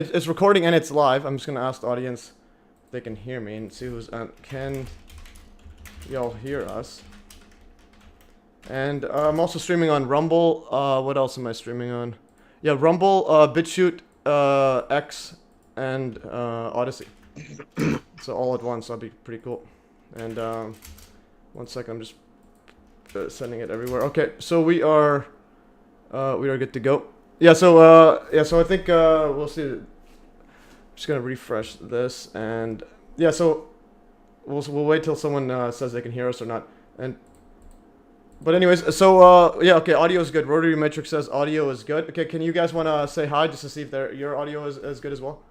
It's recording and it's live. I'm just gonna ask the audience if they can hear me and see who's on. Can y'all hear us? And I'm also streaming on Rumble. What else am I streaming on? Yeah, Rumble, BitChute, X, and Odyssey. So all at once. That'd be pretty cool. And 1 second, I'm just sending it everywhere. Okay, so we are good to go. Yeah, so I think we'll see. Just gonna refresh this, and yeah, so we'll wait till someone says they can hear us or not. But anyways, so yeah, okay, audio is good. Rotary Matrix says audio is good. Okay, can you guys want to say hi just to see if your audio is as good as well?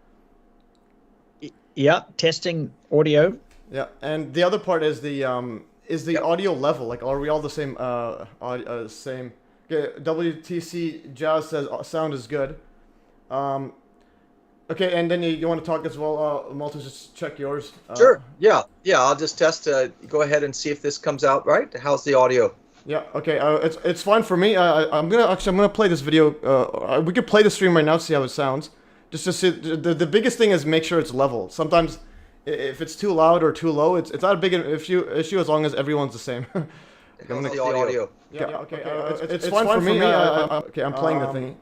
Yeah, testing audio. Yeah, and the other part is the audio level. Like, are we all the same? Same. Okay, WTC Jazz says sound is good. Okay, and then you want to talk as well, Malthouse, just check yours. Sure. Yeah. I'll just test. Go ahead and see if this comes out right. How's the audio? Yeah. Okay. It's fine for me. I'm gonna play this video. We could play the stream right now to see how it sounds. Just to see. The biggest thing is make sure it's level. Sometimes, if it's too loud or too low, it's not a big issue as long as everyone's the same. How's the audio? Yeah. Okay. It's fine for me. Okay. I'm playing the thing.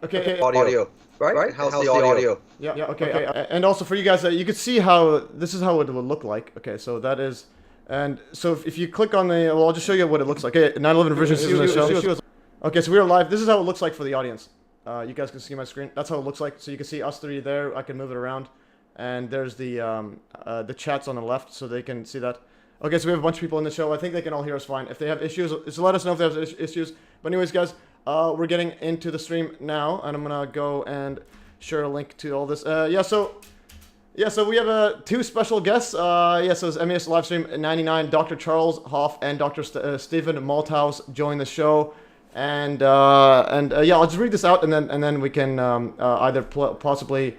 Okay. Audio. Right? How's the audio? Yeah. Okay. And also for you guys, you could see how this is how it would look like. Okay. So that is, and so if you click on the, well, I'll just show you what it looks like. Okay. 9/11 version is the show. Okay. So we are live. This is how it looks like for the audience. You guys can see my screen. That's how it looks like. So you can see us three there. I can move it around, and there's the chats on the left, so they can see that. Okay. So we have a bunch of people in the show. I think they can all hear us fine. If they have issues, just let us know if they have issues. But anyways, guys. We're getting into the stream now, and I'm gonna go and share a link to all this. So we have two special guests. So it's MES Livestream 99. Dr. Charles Hoffe and Dr. Stephen Malthouse join the show, and yeah, I'll just read this out, and then we can either possibly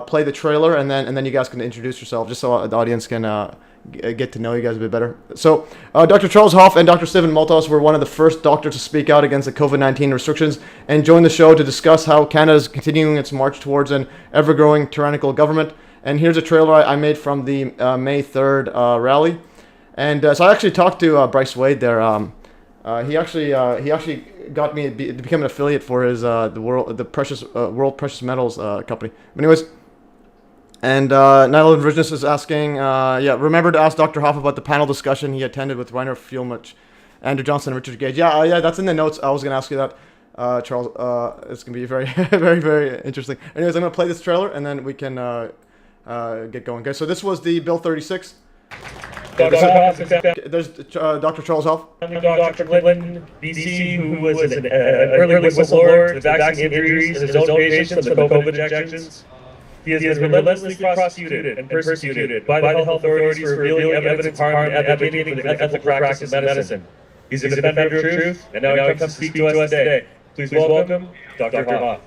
play the trailer, and then you guys can introduce yourself, just so the audience can get to know you guys a bit better. So, Dr. Charles Hoffe and Dr. Stephen Malthouse were one of the first doctors to speak out against the COVID-19 restrictions and join the show to discuss how Canada is continuing its march towards an ever-growing tyrannical government. And here's a trailer I made from the May 3rd rally. And so I actually talked to Bryce Wade there. He actually got me to become an affiliate for his World Precious Metals company. But anyways. And 9/11 Virginist is asking, remember to ask Dr. Hoffe about the panel discussion he attended with Rainer Fuelmich, Andrew Johnson, and Richard Gage. Yeah, that's in the notes. I was going to ask you that, Charles. It's going to be very, very, very interesting. Anyways, I'm going to play this trailer, and then we can get going. Okay, so this was the Bill 36. There's Dr. Charles Hoffe. Dr. Clinton, BC, who was an early whistleblower to vaccine injuries in his own patients from the COVID injections. He has been relentlessly prosecuted and persecuted by the health authorities for revealing evidence of harm and advocating for the ethical practice of medicine. He's a defender of truth, and now he comes to speak to us today. Please welcome Dr. Hoffe.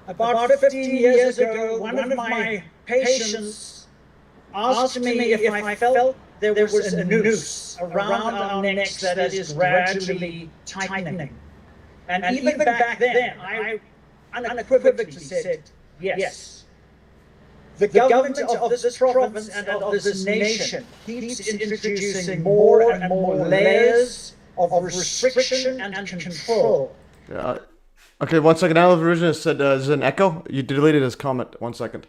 About 15 years ago, one of my patients asked me if I felt there was a noose around our necks that is gradually tightening. And even back then, I unequivocally said, yes. The government of this province and of this nation keeps introducing more and more layers of restriction and control. Yeah. Okay, 1 second. Now the version said there's an echo. You deleted his comment. 1 second.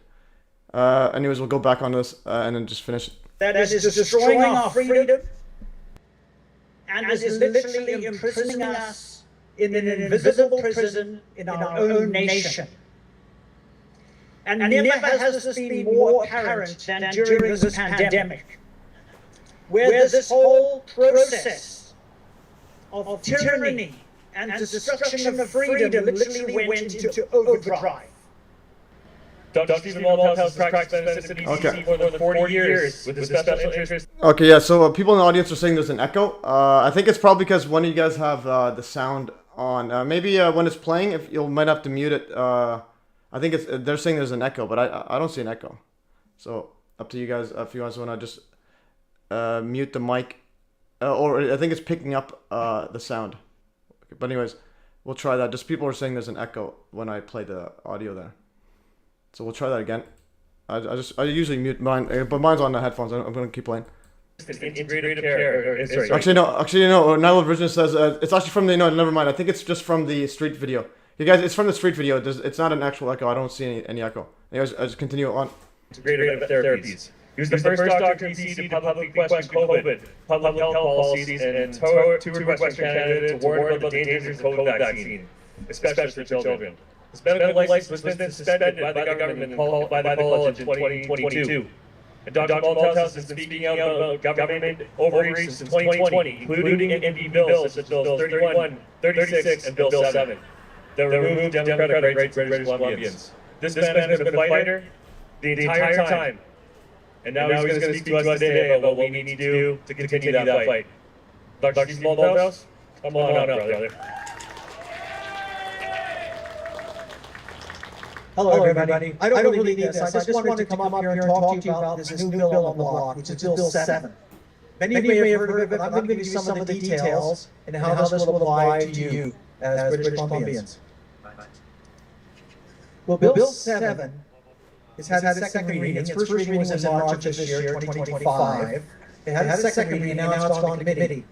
Anyways, we'll go back on this and then just finish it. That is destroying our freedom and is literally imprisoning us in an invisible prison in our own nation. And never has this been more apparent than during this pandemic, where this whole process of tyranny and destruction of freedom literally went into overdrive. Dr. Stephen Malthouse has practiced medicine in BC for more than 40 years with a special interest. Okay, yeah, so people in the audience are saying there's an echo. I think it's probably because one of you guys have the sound on. Maybe when it's playing, if you might have to mute it. I think they're saying there's an echo, but I don't see an echo. So up to you guys if you guys want to just mute the mic, or I think it's picking up the sound. Okay, but anyways, we'll try that. Just people are saying there's an echo when I play the audio there. So we'll try that again. I usually mute mine, but mine's on the headphones. I'm going to keep playing. Integrative care. Sorry. Actually, no. Nile Virgin says it's actually from the. No, never mind. I think it's just from the street video. You guys, it's from the street video. It's not an actual echo. I don't see any echo. Anyways, I just continue on. Integrative therapies. He was the first doctor in BC to publicly question COVID, public health policies, and toured Western Canada to warn about the dangers of the COVID vaccine, especially for children. His medical license was then suspended by the government and called by the college in 2022. And Dr. Malthouse has been speaking out about government overreach since 2020, including NB bills such as Bills 31, 36, and Bill 7 that removed democratic rights for British Columbians. This man has been a fighter the entire time. And now he's going to speak to us today about what we need to do to continue that fight. Dr. Malthouse, come on up, brother. Hello, everybody. I don't really need this. I just wanted to come up here and talk to you about this new bill on the block, which is Bill 7. Many of you may have heard of it, but I'm going to give you some of the details and how this will apply to you as British Columbians. Well, Bill 7 has had its second reading. Its first reading was in March of this year, 2025. It had its second reading, now it's gone to committee.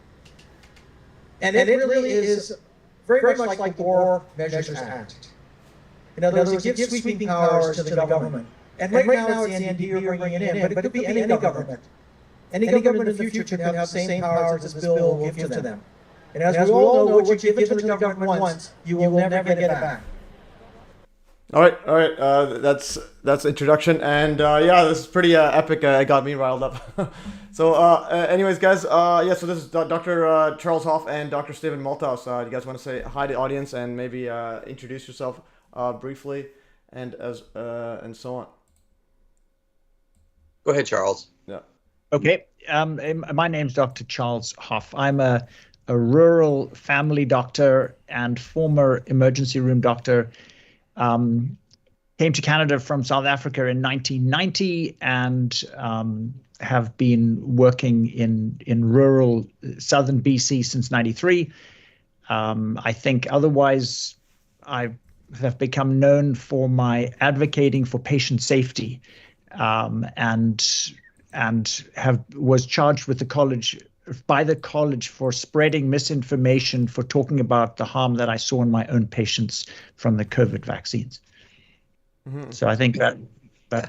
And it really is very much like the War Measures Act. In other words, it gives sweeping powers to the government. And right now it's the NDP bringing it in, but it could be any government. Any government in the future could have the same powers this bill will give to them. And as we all know, what you've given to the government once, you will never get it back. All right. That's introduction, and yeah, this is pretty epic. It got me riled up. So, anyways, guys, yeah. So this is Dr. Charles Hoffe and Dr. Stephen Malthouse. You guys want to say hi to the audience and maybe introduce yourself briefly, and so on. Go ahead, Charles. Yeah. Okay. My name's Dr. Charles Hoffe. I'm a rural family doctor and former emergency room doctor. Came to Canada from South Africa in 1990 and have been working in rural southern BC since 93. I think otherwise I have become known for my advocating for patient safety, and was charged with by the college for spreading misinformation, for talking about the harm that I saw in my own patients from the COVID vaccines. Mm-hmm. So I think that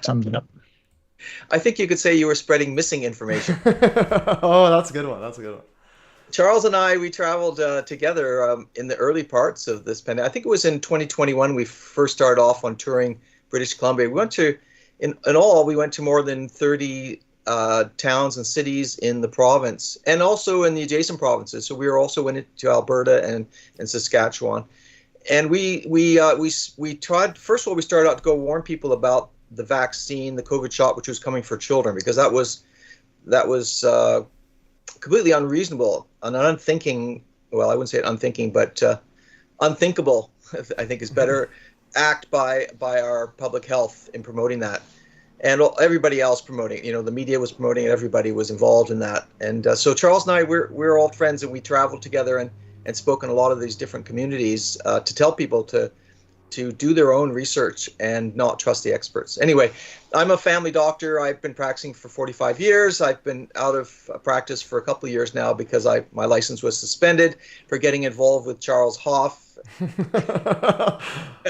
sums it up. I think you could say you were spreading missing information. Oh, that's a good one. Charles and I, we traveled together in the early parts of this pandemic. I think it was in 2021 we first started off on touring British Columbia. We went to, in all, we went to more than 30 towns and cities in the province, and also in the adjacent provinces. So we were also went into Alberta and Saskatchewan, and we tried. First of all, we started out to go warn people about the vaccine, the COVID shot, which was coming for children, because that was completely unreasonable and unthinking. Well, I wouldn't say unthinking, but unthinkable, I think is better, act by our public health in promoting that. And everybody else promoting, the media was promoting it, everybody was involved in that. And so Charles and I, we're all friends, and we traveled together and spoke in a lot of these different communities to tell people to do their own research and not trust the experts. Anyway, I'm a family doctor. I've been practicing for 45 years. I've been out of practice for a couple of years now because my license was suspended for getting involved with Charles Hoffe.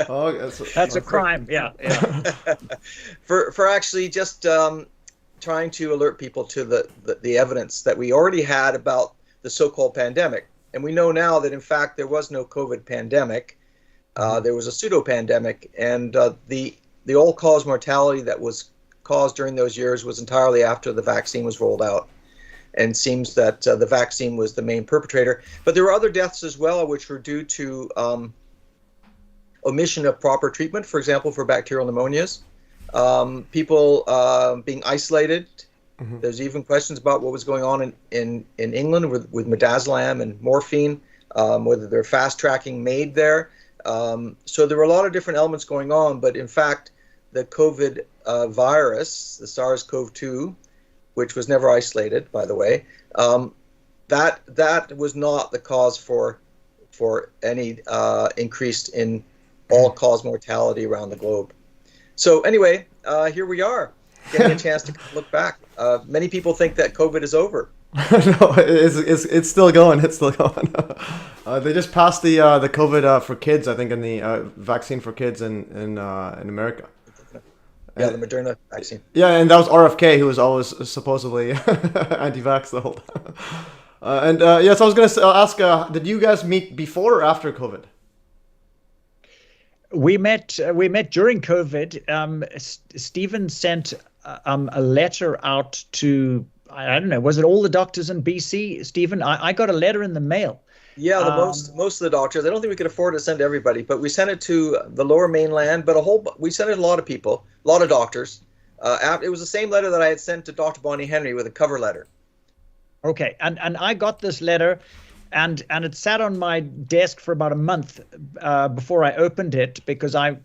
Oh, that's a crime. Yeah. for actually just trying to alert people to the evidence that we already had about the so-called pandemic. And we know now that in fact there was no COVID pandemic. There was a pseudo-pandemic, and the all-cause mortality that was caused during those years was entirely after the vaccine was rolled out. And it seems that the vaccine was the main perpetrator. But there were other deaths as well, which were due to omission of proper treatment, for example, for bacterial pneumonias, people being isolated. Mm-hmm. There's even questions about what was going on in England with midazolam and morphine, whether they're fast-tracking MAID there. So there were a lot of different elements going on, but in fact, the COVID virus, the SARS-CoV-2, which was never isolated, by the way, that was not the cause for for any increase in all-cause mortality around the globe. So anyway, here we are, getting a chance to look back. Many people think that COVID is over. No, it's still going. It's still going. They just passed the COVID for kids, I think, in the vaccine for kids in America. Yeah, the Moderna vaccine. Yeah, and that was RFK, who was always supposedly anti-vax the whole time. So I was going to ask, did you guys meet before or after COVID? We met during COVID. Stephen sent a letter out to, I don't know, was it all the doctors in BC, Stephen? I got a letter in the mail. Yeah, most of the doctors. I don't think we could afford to send everybody, but we sent it to the Lower Mainland. But we sent it to a lot of people, a lot of doctors. It was the same letter that I had sent to Dr. Bonnie Henry with a cover letter. Okay, and I got this letter, and it sat on my desk for about a month before I opened it, because I'm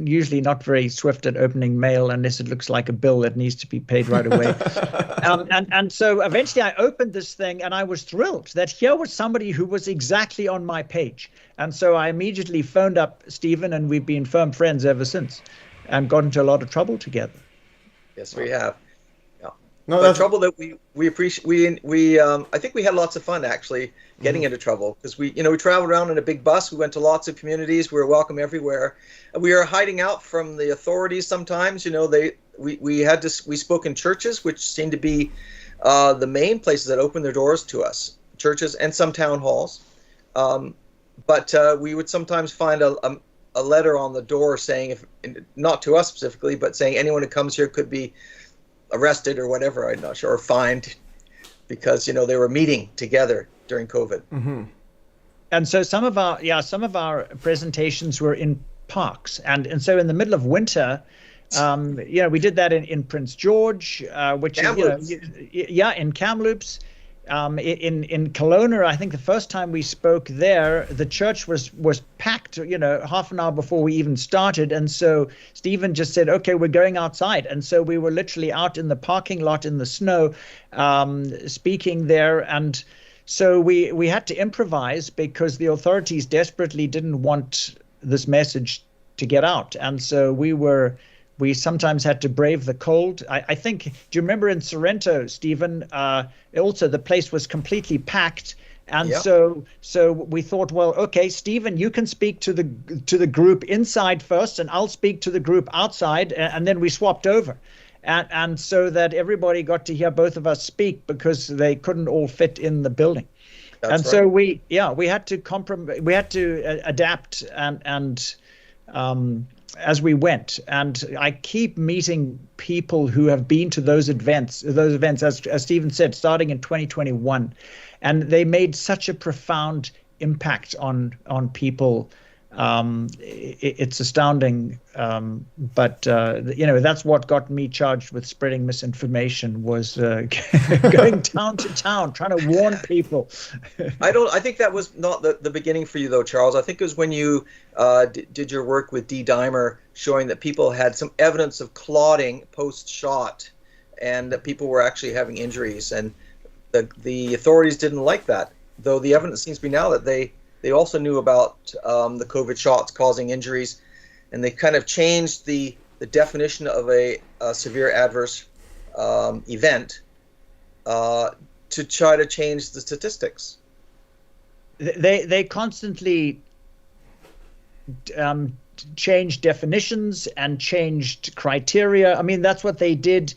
usually not very swift at opening mail unless it looks like a bill that needs to be paid right away. And so eventually I opened this thing, and I was thrilled that here was somebody who was exactly on my page. And so I immediately phoned up Stephen, and we've been firm friends ever since, and got into a lot of trouble together. Yes, we have. No, the trouble that we appreciate, I think we had lots of fun actually getting into trouble, because we traveled around in a big bus. We went to lots of communities. We were welcome everywhere. We were hiding out from the authorities sometimes. We spoke in churches, which seemed to be the main places that opened their doors to us, churches and some town halls. But we would sometimes find a letter on the door saying, not to us specifically, but saying anyone who comes here could be arrested or whatever, I'm not sure, or fined, because they were meeting together during COVID. Mm-hmm. And so some of our presentations were in parks, and so in the middle of winter, we did that in Prince George, which Kamloops. In Kamloops. In Kelowna, I think the first time we spoke there, the church was packed, half an hour before we even started. And so Stephen just said, okay, we're going outside. And so we were literally out in the parking lot in the snow, speaking there. And so we had to improvise, because the authorities desperately didn't want this message to get out. And so we sometimes had to brave the cold. I think, do you remember in Sorrento, Stephen, also the place was completely packed. And so we thought, well, okay, Stephen, you can speak to the group inside first, and I'll speak to the group outside. And then we swapped over. And so that everybody got to hear both of us speak, because they couldn't all fit in the building. That's so right. we had to adapt and as we went. And I keep meeting people who have been to those events, as Stephen said, starting in 2021, and they made such a profound impact on people. It's astounding. But that's what got me charged with spreading misinformation, was going town to town, trying to warn people. I think that was not the beginning for you, though, Charles. I think it was when you did your work with D. Dimer, showing that people had some evidence of clotting post-shot, and that people were actually having injuries. And the authorities didn't like that, though the evidence seems to be now that they also knew about the COVID shots causing injuries, and they kind of changed the definition of a severe adverse event to try to change the statistics. They constantly changed definitions and changed criteria. I mean, that's what they did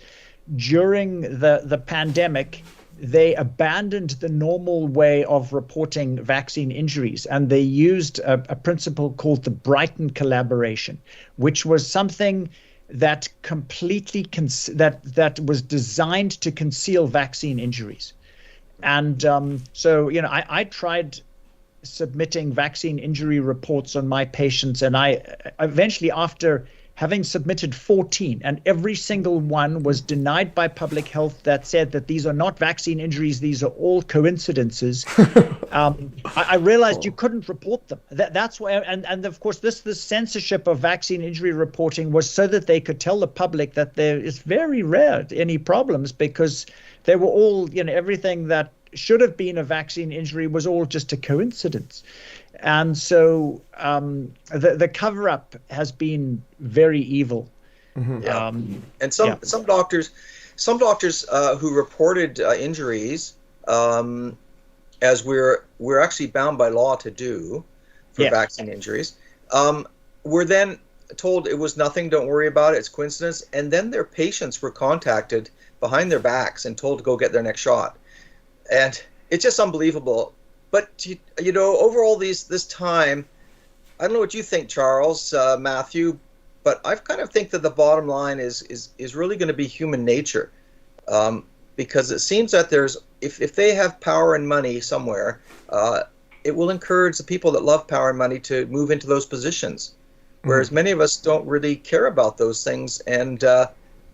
during the pandemic. They abandoned the normal way of reporting vaccine injuries, and they used a principle called the Brighton collaboration, which was something that completely that was designed to conceal vaccine injuries. And I tried submitting vaccine injury reports on my patients, and I eventually, after having submitted 14, and every single one was denied by public health, that said that these are not vaccine injuries, these are all coincidences. I realized you couldn't report them. That's why, and of course, this censorship of vaccine injury reporting was so that they could tell the public that there is very rare any problems, because they were all, everything that should have been a vaccine injury was all just a coincidence. And so the cover-up has been very evil. Yeah. And some doctors who reported injuries, as we're actually bound by law to do for vaccine injuries, were then told it was nothing, don't worry about it, it's coincidence. And then their patients were contacted behind their backs and told to go get their next shot. And it's just unbelievable. But, you know, over all this time, I don't know what you think, Charles, Matthew, but I kind of think that the bottom line is really going to be human nature. Because it seems that if they have power and money somewhere, it will encourage the people that love power and money to move into those positions. Whereas many of us don't really care about those things. And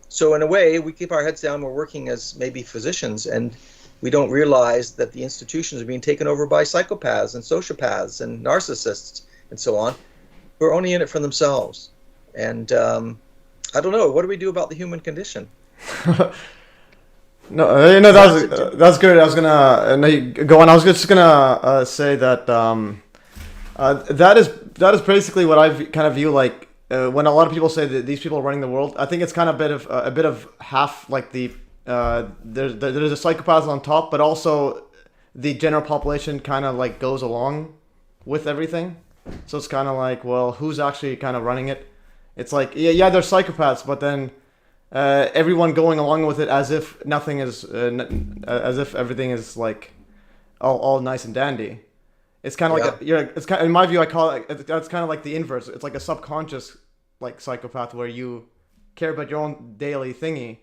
so in a way, we keep our heads down, we're working as maybe physicians, and we don't realize that the institutions are being taken over by psychopaths and sociopaths and narcissists and so on, who are only in it for themselves. And I don't know, what do we do about the human condition? No, that's good. I was gonna go on. I was just gonna say that that is basically what I kind of view like when a lot of people say that these people are running the world. I think it's kind of a bit of half like the there's a psychopaths on top, but also the general population kind of like goes along with everything. So it's kind of like, well, who's actually kind of running it? It's like yeah, they're psychopaths, but then everyone going along with it as if nothing is, as if everything is like all nice and dandy. It's kind of like it's kind in my view. I call it that's kind of like the inverse. It's like a subconscious like psychopath where you care about your own daily thingy,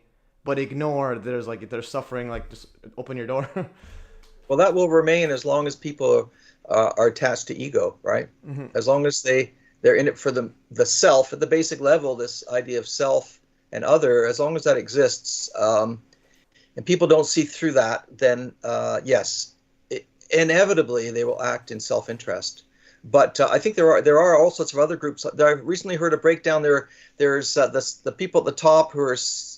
but ignore there's suffering. Like just open your door. Well, that will remain as long as people are attached to ego, right? As long as they're in it for the self at the basic level. This idea of self and other, as long as that exists, and people don't see through that, then yes, inevitably they will act in self-interest. But I think there are all sorts of other groups. I recently heard a breakdown. There's the people at the top who are,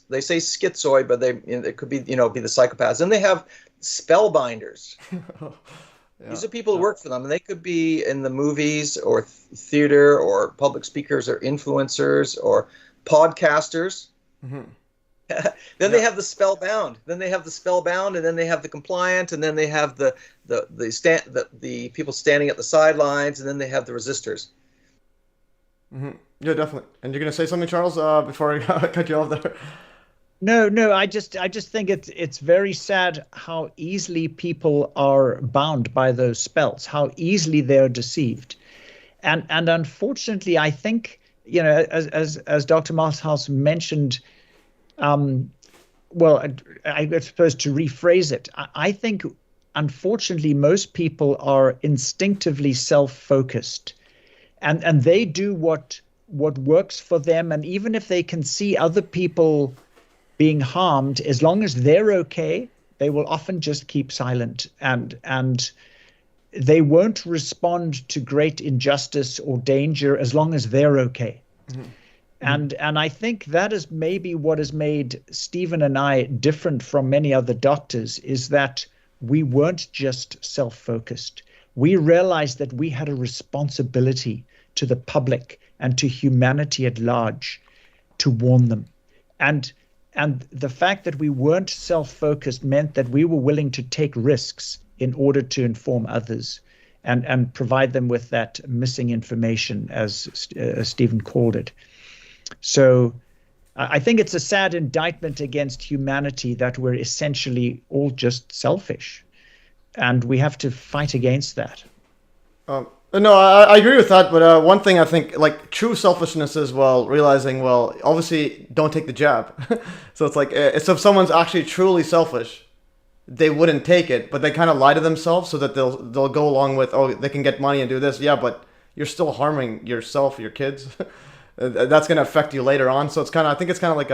they say schizoid, but it could be be the psychopaths. And they have spellbinders. These are people who work for them, and they could be in the movies or theater or public speakers or influencers or podcasters. Then they have the spellbound. Then they have the spellbound, and then they have the compliant, and then they have the people standing at the sidelines, and then they have the resistors. Yeah, definitely. And you're gonna say something, Charles, before I cut you off there? No. I just think it's very sad how easily people are bound by those spells, how easily they're deceived, and unfortunately, I think as Dr. Malthouse mentioned. Well, I suppose to rephrase it, I think, unfortunately, most people are instinctively self-focused, and they do what works for them. And even if they can see other people being harmed, as long as they're okay, they will often just keep silent, and they won't respond to great injustice or danger as long as they're okay. And I think that is maybe what has made Stephen and I different from many other doctors, is that we weren't just self-focused. We realized that we had a responsibility to the public and to humanity at large to warn them. And the fact that we weren't self-focused meant that we were willing to take risks in order to inform others and provide them with that missing information, as Stephen called it. So I think it's a sad indictment against humanity that we're essentially all just selfish, and we have to fight against that. No, I agree with that, but one thing I think, like, true selfishness is, realizing, obviously don't take the jab. So it's like, so if someone's actually truly selfish, they wouldn't take it, but they kind of lie to themselves so that they'll go along with, they can get money and do this. Yeah, but you're still harming yourself, your kids. That's going to affect you later on. So I think it's kind of like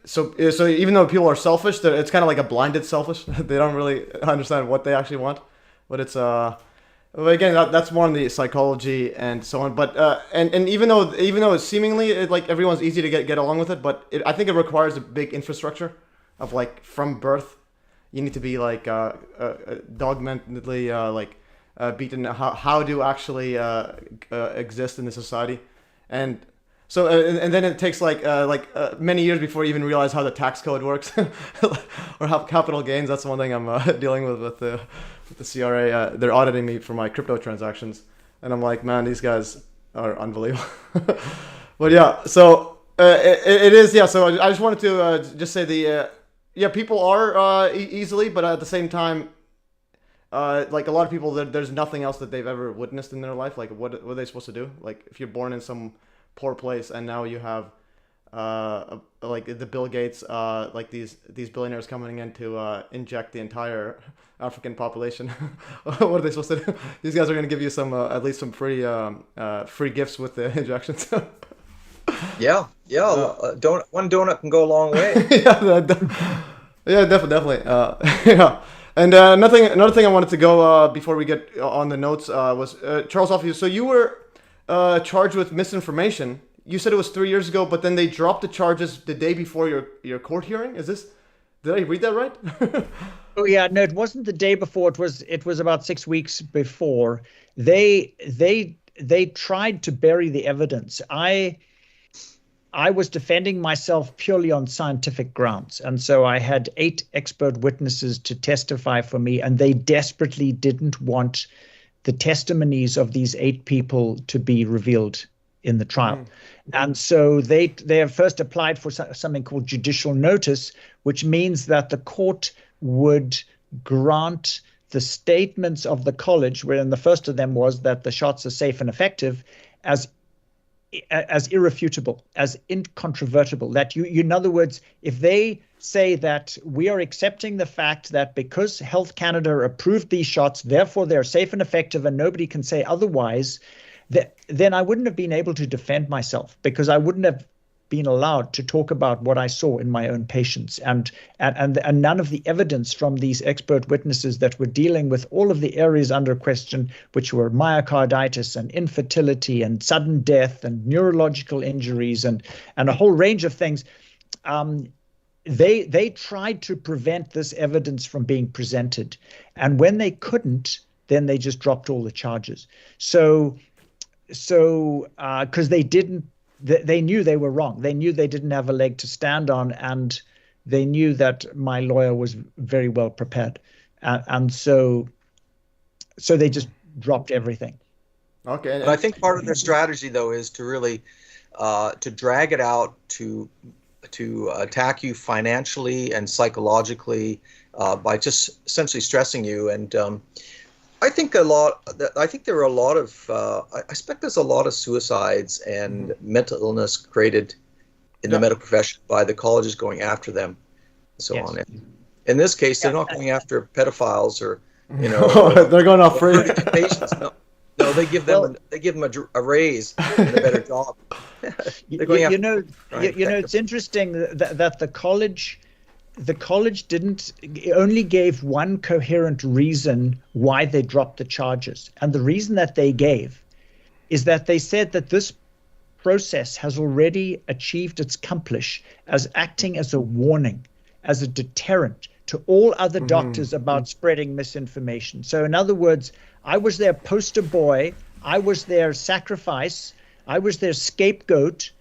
so even though people are selfish, it's kind of like a blinded selfish. They don't really understand what they actually want, but it's again, that's more on the psychology and so on. But and even though it's seemingly like everyone's easy to get along with it, but I think it requires a big infrastructure of, like, from birth, you need to be like dogmatically beaten how to actually exist in the society, and so and then it takes like many years before you even realize how the tax code works or how capital gains. That's one thing I'm dealing with the CRA. They're auditing me for my crypto transactions, and I'm like, man, these guys are unbelievable. But yeah, so it is, yeah. So I just wanted to just say people are easily, but at the same time, like a lot of people, there's nothing else that they've ever witnessed in their life. Like what are they supposed to do? Like if you're born in some poor place and now you have like the Bill Gates, like these billionaires coming in to inject the entire African population. What are they supposed to do? These guys are going to give you some at least some free gifts with the injections. Yeah. One donut can go a long way. Yeah, definitely. Yeah. And another thing I wanted to go before we get on the notes was Charles Hoffe. So you were charged with misinformation. You said it was 3 years ago, but then they dropped the charges the day before your court hearing. Did I read that right? Oh yeah, no, it wasn't the day before. It was about 6 weeks before. They tried to bury the evidence. I was defending myself purely on scientific grounds. And so I had 8 expert witnesses to testify for me, and they desperately didn't want the testimonies of these 8 people to be revealed in the trial. And so they have first applied for something called judicial notice, which means that the court would grant the statements of the college, wherein the first of them was that the shots are safe and effective, as irrefutable, as incontrovertible. That in other words, if they say that we are accepting the fact that because Health Canada approved these shots, therefore they're safe and effective and nobody can say otherwise, then I wouldn't have been able to defend myself, because I wouldn't have been allowed to talk about what I saw in my own patients, and none of the evidence from these expert witnesses that were dealing with all of the areas under question, which were myocarditis and infertility and sudden death and neurological injuries and a whole range of things. They tried to prevent this evidence from being presented, and when they couldn't, then they just dropped all the charges. So because they knew they were wrong. They knew they didn't have a leg to stand on, and they knew that my lawyer was very well prepared. And so they just dropped everything. Okay. But I think part of their strategy, though, is to really to drag it out, to attack you financially and psychologically by just essentially stressing you. And I think there are a lot of I expect there's a lot of suicides and mental illness created in the medical profession by the colleges going after them, and so on. And in this case, they're not going after pedophiles or they're going off free patients. No, they give them a raise and a better job. It's interesting that the college only gave one coherent reason why they dropped the charges. And the reason that they gave is that they said that this process has already achieved its accomplish as acting as a warning, as a deterrent to all other doctors about spreading misinformation. So in other words, I was their poster boy, I was their sacrifice, I was their scapegoat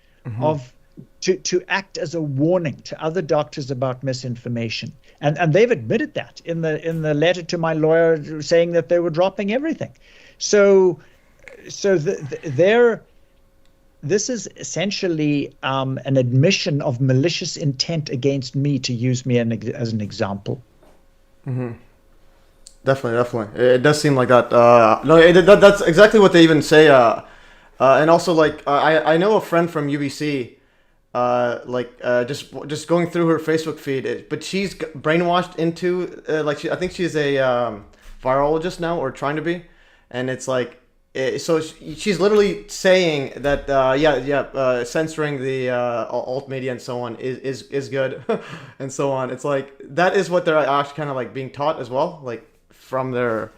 to act as a warning to other doctors about misinformation. And they've admitted that in the letter to my lawyer, saying that they were dropping everything. So this is essentially an admission of malicious intent against me, to use me as an example. Definitely. It does seem like that. That's exactly what they even say. And also, like, I know a friend from UBC, just going through her Facebook feed, but she's brainwashed into, I think she's a virologist now, or trying to be. And it's like, so she's literally saying that, censoring the alt media and so on is good and so on. It's like, that is what they're actually kind of like being taught as well, like from their,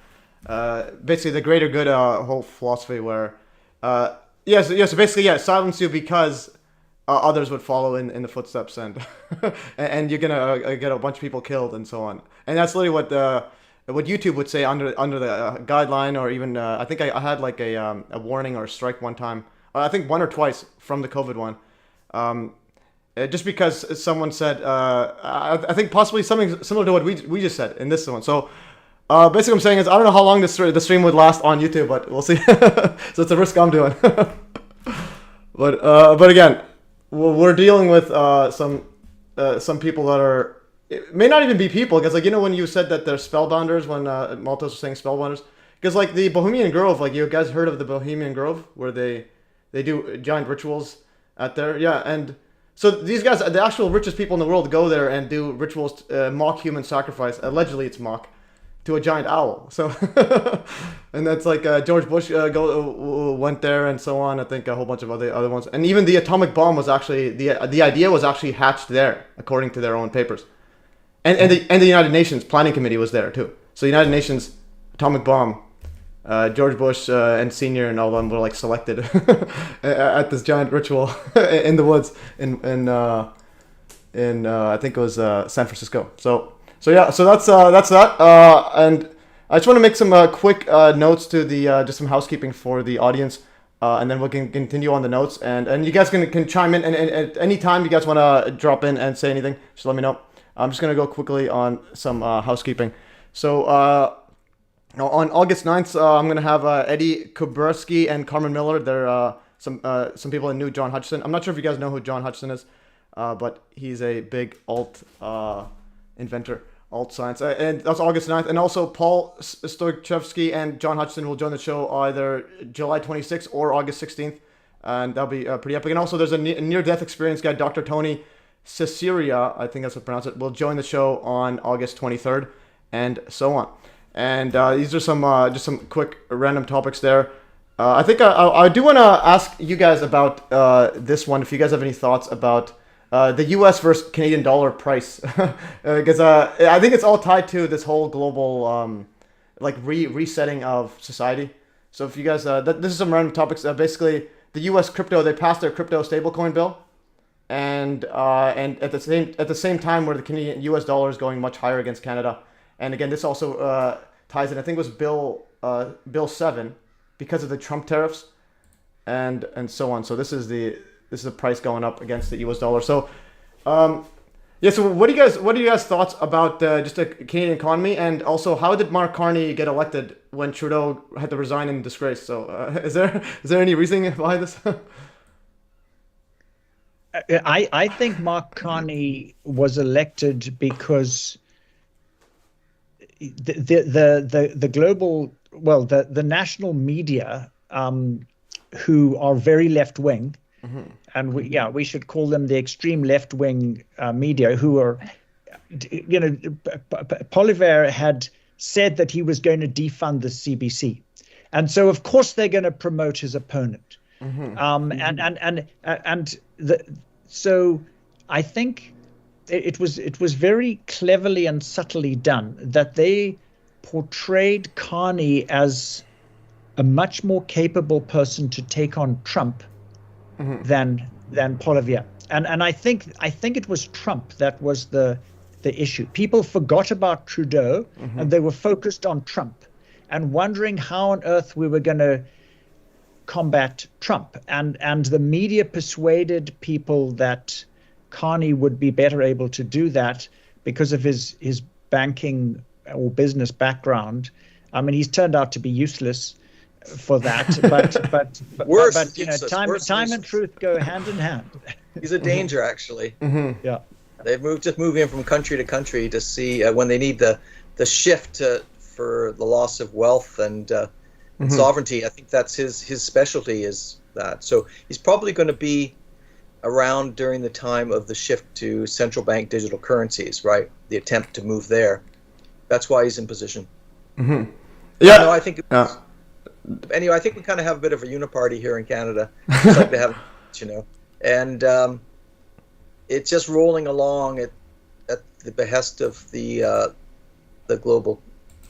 basically the greater good whole philosophy where, so basically, silence you because others would follow in the footsteps, and and you're gonna get a bunch of people killed and so on. And that's literally what what YouTube would say under the guideline, or even I think I had like a warning or a strike one time. I think one or twice from the COVID one. Just because someone said, I think possibly something similar to what we just said in this one. So basically I'm saying is I don't know how long the stream would last on YouTube, but we'll see. So it's a risk I'm doing. But again, we're dealing with some people that are, it may not even be people, because like, you know, when you said that they're spellbounders, when Malthouse was saying spellbounders, because like the Bohemian Grove, like you guys heard of the Bohemian Grove, where they do giant rituals at there, yeah, and so these guys, the actual richest people in the world, go there and do rituals, mock human sacrifice, allegedly it's mock, to a giant owl. So, and that's like George Bush went there and so on. I think a whole bunch of other ones, and even the atomic bomb was actually the idea was actually hatched there, according to their own papers, and the United Nations Planning Committee was there too. So United Nations atomic bomb, George Bush and Senior and all of them were like selected at this giant ritual in the woods in I think it was San Francisco. So yeah, so that's that. And I just want to make some quick notes to the just some housekeeping for the audience, and then we can continue on the notes. And you guys can chime in, and at any time you guys want to drop in and say anything, just let me know. I'm just gonna go quickly on some housekeeping. So on August 9th, I'm gonna have Eddie Kuberski and Carmen Miller. They're some people that knew John Hutchison. I'm not sure if you guys know who John Hutchison is, but he's a big alt inventor. Alt science, and that's August 9th. And also Paul Stoichevsky and John Hutchison will join the show either July 26th or August 16th, and that'll be pretty epic. And also there's a near-death experience guy, Dr. Tony Caesarea, I think that's how to pronounce it, will join the show on August 23rd, and so on. And these are some just some quick random topics there. I think I do want to ask you guys about this one, if you guys have any thoughts about the U.S. versus Canadian dollar price, because I think it's all tied to this whole global like resetting of society. So if you guys, this is some random topics. Basically, the U.S. crypto, they passed their crypto stablecoin bill, and at the same time where the Canadian U.S. dollar is going much higher against Canada. And again, this also ties in. I think it was Bill 7 because of the Trump tariffs, and so on. So this is the price going up against the U.S. dollar. So, yeah. So what do you guys thoughts about just the Canadian economy, and also how did Mark Carney get elected when Trudeau had to resign in disgrace? So, is there any reasoning behind this? I think Mark Carney was elected because the global, well, the national media, who are very left wing. Mm-hmm. And we should call them the extreme left-wing media, who are, you know, Poilievre had said that he was going to defund the CBC, and so of course they're going to promote his opponent. Mm-hmm. So I think it was very cleverly and subtly done that they portrayed Carney as a much more capable person to take on Trump. Mm-hmm. than Poilievre, and I think it was Trump that was the issue. People forgot about Trudeau, mm-hmm. and they were focused on Trump and wondering how on earth we were going to combat Trump. And the media persuaded people that Carney would be better able to do that because of his banking or business background. I mean, he's turned out to be useless for that, but you know, time and truth go hand in hand. He's a danger, actually. Mm-hmm. Yeah, they've moving from country to country to see when they need the shift for the loss of wealth and mm-hmm. sovereignty. I think that's his specialty, is that. So he's probably going to be around during the time of the shift to central bank digital currencies, right? The attempt to move there. That's why he's in position. Mm-hmm. Yeah, no, I think. Anyway, I think we kind of have a bit of a uniparty here in Canada, just like they have, you know, and it's just rolling along at the behest of the global,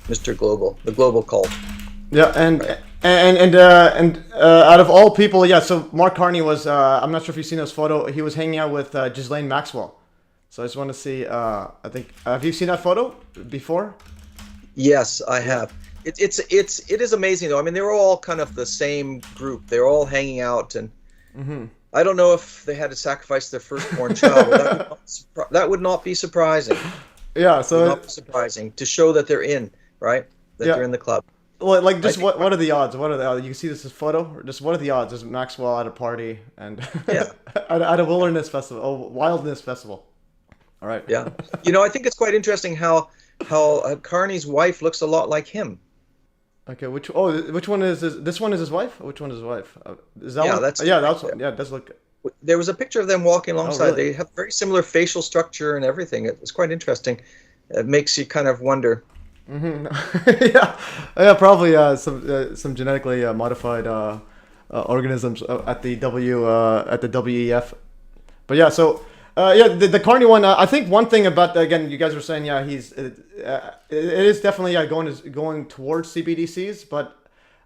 Mr. Global, the global cult. Yeah, and out of all people, yeah. So Mark Carney was. I'm not sure if you've seen this photo. He was hanging out with Ghislaine Maxwell. So I just want to see. I think have you seen that photo before? Yes, I have. It is amazing though. I mean, they were all kind of the same group. They were all hanging out, and I don't know if they had to sacrifice their firstborn child. But that would not be surprising. Yeah, so It would not be surprising to show that they're in, right? That they're in the club. Well, like, just what are the odds? What are the odds? You can see this photo. Or just what are the odds? There's Maxwell at a party and at a wilderness festival. All right. Yeah. I think it's quite interesting how Carney's wife looks a lot like him. Okay. Which one is this? This one is his wife. Which one is his wife? Is that one? That's one. Yeah, it does look. There was a picture of them walking alongside. Oh, really? They have very similar facial structure and everything. It's quite interesting. It makes you kind of wonder. Yeah, probably some genetically modified organisms at the WEF. But yeah, so the Carney one. I think one thing about, again, you guys were saying, he's it is definitely going towards CBDCs, but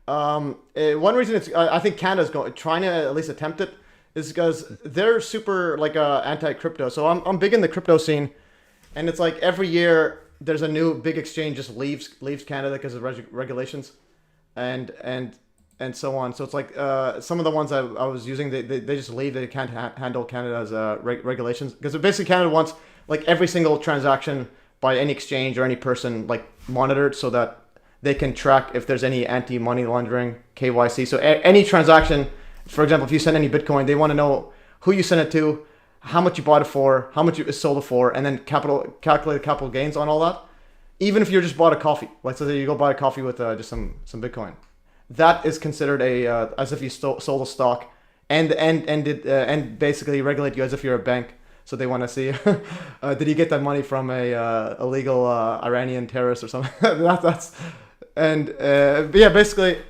one reason I think Canada's trying to at least attempt it is because they're super anti-crypto. So I'm big in the crypto scene, and it's like every year there's a new big exchange just leaves Canada because of regulations, and so on. So it's like some of the ones I was using, they just leave. They can't handle Canada's regulations, because basically Canada wants like every single transaction by any exchange or any person like monitored, so that they can track if there's any anti-money laundering, KYC. So any transaction, for example, if you send any Bitcoin, they want to know who you sent it to, how much you bought it for, how much you sold it for, and then calculate capital gains on all that. Even if you just bought a coffee, let's say you go buy a coffee with just some Bitcoin, that is considered as if you sold a stock, and basically regulate you as if you're a bank. So they want to see did you get that money from a illegal Iranian terrorist or something? Basically.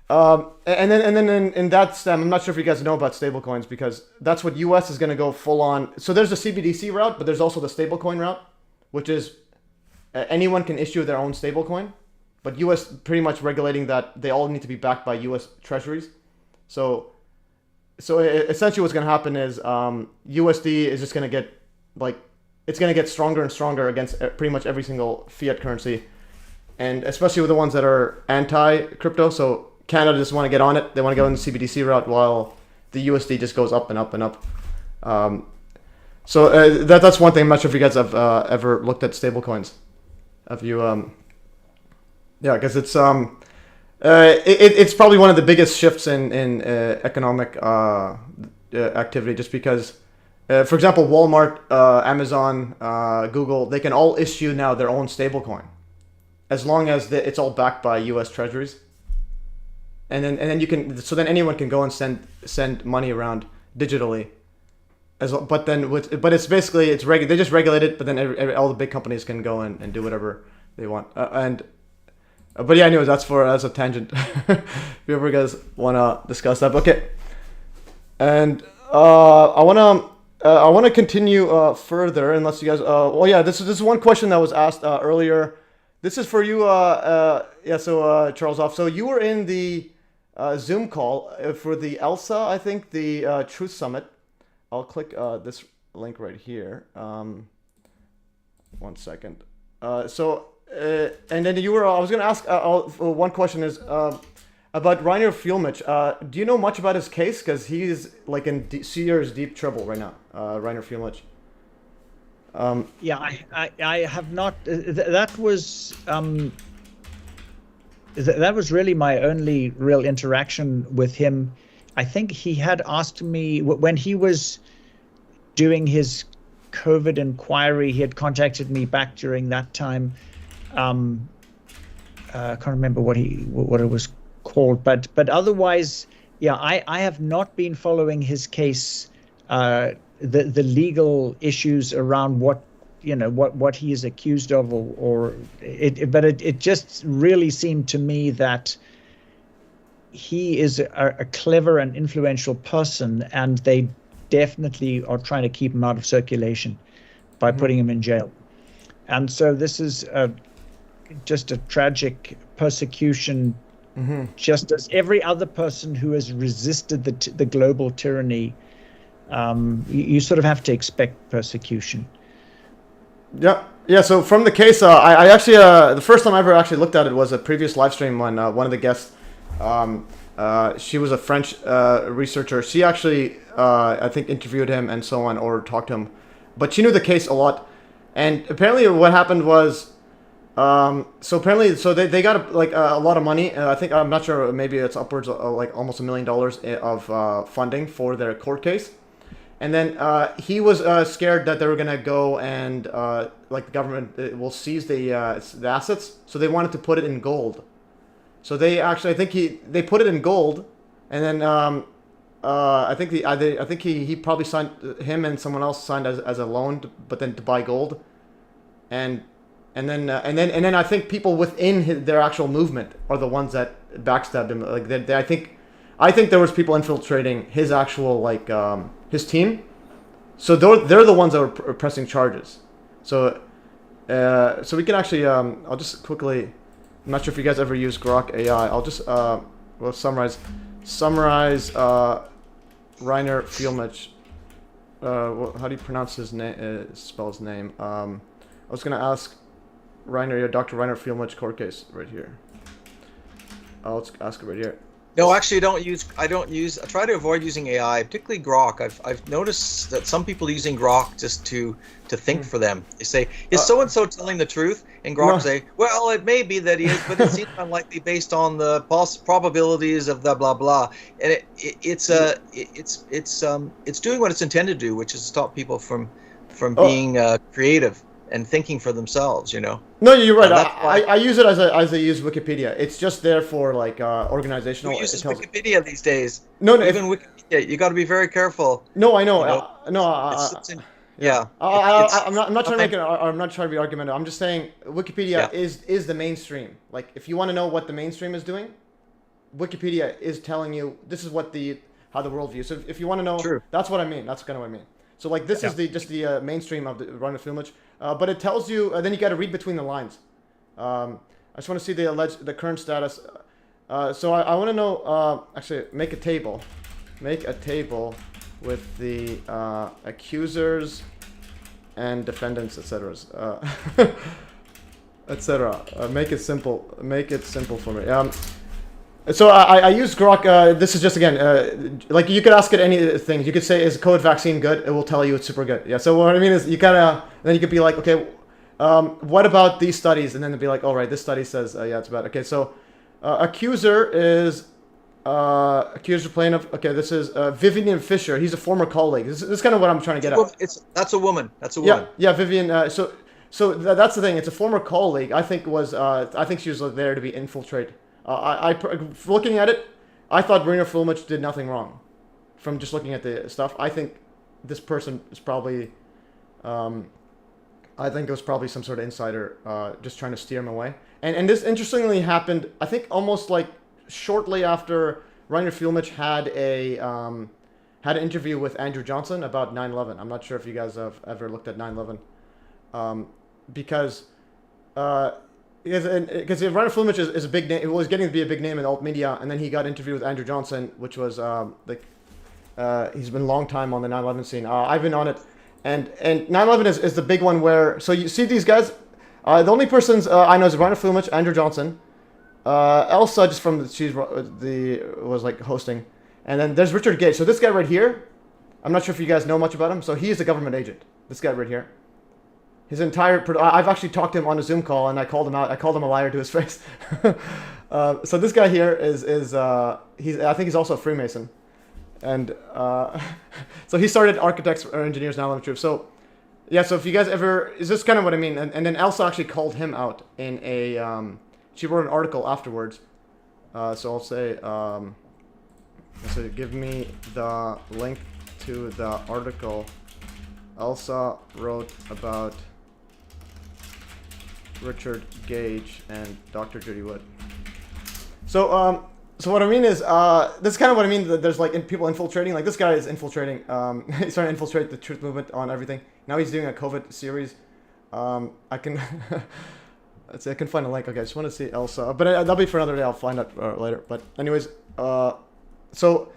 And then in that stem, I'm not sure if you guys know about stablecoins, because that's what US is going to go full on. So there's the CBDC route, but there's also the stablecoin route, which is anyone can issue their own stablecoin, but US pretty much regulating that they all need to be backed by US treasuries. So essentially what's going to happen is USD is just going to get it's going to get stronger and stronger against pretty much every single fiat currency, and especially with the ones that are anti-crypto. So Canada just want to get on it. They want to go on the CBDC route, while the USD just goes up and up and up. That's one thing. I'm not sure if you guys have ever looked at stablecoins. Have you? Because it's probably one of the biggest shifts in economic activity, just because, for example, Walmart, Amazon, Google, they can all issue now their own stablecoin, as long as it's all backed by U.S. treasuries. And then you can, so then anyone can go and send money around digitally, but it's basically they just regulate it, but then all the big companies can go and do whatever they want. But yeah, anyways, that's a tangent. If you ever guys wanna discuss that, okay. And I wanna continue further, unless you guys. This is one question that was asked earlier. This is for you. So Charles Hoffe. So you were in the Zoom call for the ELSA, I think, the Truth Summit. I'll click this link right here. 1 second. And then I was going to ask, one question is about Reiner Fuellmich. Do you know much about his case? Because he's like in serious deep trouble right now, Reiner Fuellmich. I have not. That was really my only real interaction with him. I think he had asked me when he was doing his COVID inquiry. He had contacted me back during that time. I can't remember what it was called, but otherwise, I have not been following his case. The legal issues around what he is accused of, but it just really seemed to me that he is a clever and influential person, and they definitely are trying to keep him out of circulation by putting him in jail. And so this is just a tragic persecution, just as every other person who has resisted the global tyranny. You sort of have to expect persecution. Yeah, Yeah, so from the case, I actually, the first time I ever actually looked at it was a previous live stream when one of the guests, she was a French researcher. She actually, I think, interviewed him and so on, or talked to him. But she knew the case a lot. And apparently what happened was, so they got like a lot of money. I think, I'm not sure, maybe it's upwards of like almost $1 million of funding for their court case. And then he was scared that they were gonna go and like the government will seize the assets, so they wanted to put it in gold. So they actually, I think they put it in gold, and then I think he probably signed, him and someone else signed as a loan, but then to buy gold, and then I think people within their actual movement are the ones that backstabbed him. Like I think there was people infiltrating his actual like his team, so they're the ones that were pressing charges. So we can actually I'll just quickly. I'm not sure if you guys ever use Grok AI. I'll just well summarize Rainer Fielmich. How do you pronounce his name? Spell his name. I was gonna ask Rainer, Dr. Rainer Fielmich court case right here. Let's ask it right here. No, actually, I try to avoid using AI, particularly Grok. I've noticed that some people are using Grok just to think for them. They say, is so-and-so telling the truth? And Grok say, well, it may be that he is, but it seems unlikely based on the probabilities of the blah blah. And it's doing what it's intended to do, which is stop people from being creative and thinking for themselves, you know. No, you're right. I use it as I use Wikipedia. It's just there for like organizational. Who uses Wikipedia these days? No, even Wikipedia, you got to be very careful. No, I know. You know? Yeah. I'm not trying to make it. I'm not trying to be argumentative. I'm just saying Wikipedia is the mainstream. Like, if you want to know what the mainstream is doing, Wikipedia is telling you this is what how the world views. So if you want to know, that's what I mean. That's kind of what I mean. So like this is just the mainstream of the Rainer Fielmich, but it tells you. Then you got to read between the lines. I just want to see the current status. So I want to know. Actually, make a table. Make a table with the accusers and defendants, etc. etc. Make it simple. Make it simple for me. So I use Grok. This is just, again, like you could ask it any things. You could say, is COVID vaccine good? It will tell you it's super good. Yeah. So what I mean is you gotta, then you could be like, okay, what about these studies? And then it'd be like, all right, this study says, yeah, it's bad. Okay. So accuser is, accuser plaintiff. Okay. This is Vivian Fisher. He's a former colleague. This is kind of what I'm trying to get at. That's a woman. That's a woman. Yeah. Vivian. So that's the thing. It's a former colleague. I think she was there to be infiltrated. Looking at it, I thought Rainer Fielmich did nothing wrong. From just looking at the stuff, I think this person is probably, I think it was probably some sort of insider just trying to steer him away. And this interestingly happened, I think, almost like shortly after Rainer Fielmich had an interview with Andrew Johnson about 9/11. I'm not sure if you guys have ever looked at 9/11, because Rainer Fielmich is a big name. It was getting to be a big name in alt media, and then he got interviewed with Andrew Johnson, which was he's been a long time on the 9/11 scene. I've been on it, and 9/11 is the big one where, so you see these guys. The only persons I know is Rainer Fielmich, Andrew Johnson, Elsa, just from was like hosting, and then there's Richard Gage. So this guy right here, I'm not sure if you guys know much about him. So he is a government agent. This guy right here. His entire, I've actually talked to him on a Zoom call, and I called him out. I called him a liar to his face. So this guy here is I think he's also a Freemason, and so he started Architects or Engineers Now Living Truth. So yeah, so if you guys ever, is this kind of what I mean? And then Elsa actually called him out in a, she wrote an article afterwards. So I'll say, so give me the link to the article Elsa wrote about Richard Gage and Dr. Judy Wood. So what I mean is, this is kind of what I mean, that there's like people infiltrating, like this guy is infiltrating, he's trying to infiltrate the truth movement on everything. Now he's doing a COVID series. I can, let's see, I can find a link. Okay, I just want to see Elsa, but that'll be for another day. I'll find out later. But anyways, so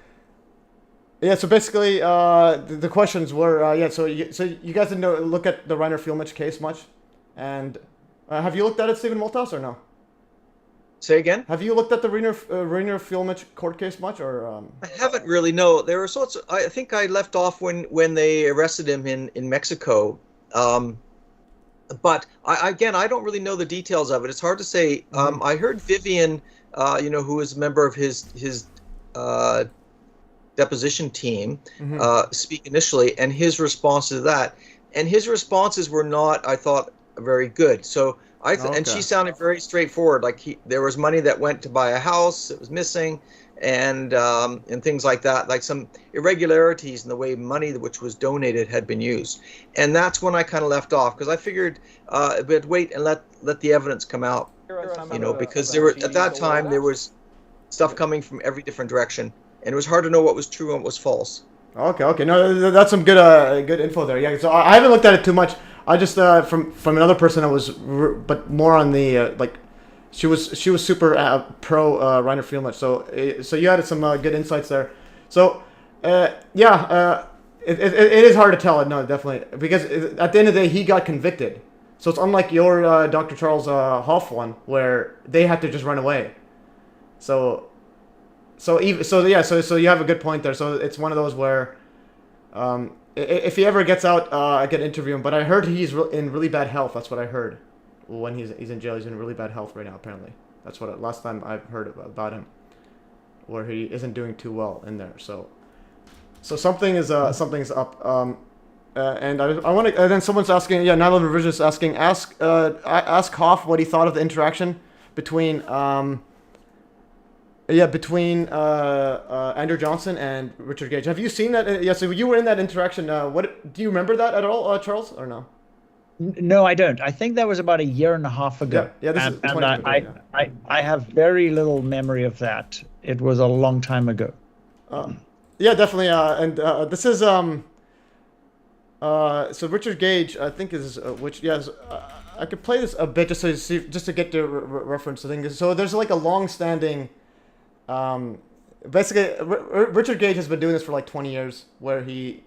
yeah, so basically, the questions were, so you guys didn't look at the Rainer Fielmich case much. And have you looked at it, Stephen Malthouse, or no? Say again? Have you looked at the Rainer Filmich court case much, or? I haven't really. No, there were sorts. I think I left off when they arrested him in Mexico. But I don't really know the details of it. It's hard to say. I heard Vivian, who was a member of his deposition team, speak initially, and his response to that. And his responses were not, I thought, very good. So and she sounded very straightforward. Like there was money that went to buy a house that was missing, and things like that. Like some irregularities in the way money which was donated had been used. And that's when I kind of left off, because I figured but wait and let the evidence come out. Because there were at that time there was stuff coming from every different direction, and it was hard to know what was true and what was false. Okay. No, that's some good info there. Yeah. So I haven't looked at it too much. I just from another person but more on the she was super pro Rainer Filmich. So you had some good insights there. So it is hard to tell. No, definitely, because at the end of the day he got convicted. So it's unlike your Dr. Charles Hoffe one, where they had to just run away. So you have a good point there. So it's one of those where, if he ever gets out, I can interview him. But I heard he's in really bad health. That's what I heard. When he's in jail, he's in really bad health right now. Apparently, that's what last time I've heard about him, where he isn't doing too well in there. So something's up. And I want to. And then someone's asking. Yeah, 9/11 Revision is asking. Ask Hoffe what he thought of the interaction between Andrew Johnson and Richard Gage. Have you seen that? Yeah, so you were in that interaction. What do you remember that at all, Charles, or no? No, I don't. I think that was about a year and a half ago. Yeah, this is 2020, I have very little memory of that. It was a long time ago. Yeah, definitely. And this is so Richard Gage, I think is I could play this a bit just to get the reference to things. So there's like a long-standing. Basically, Richard Gage has been doing this for like 20 years, where he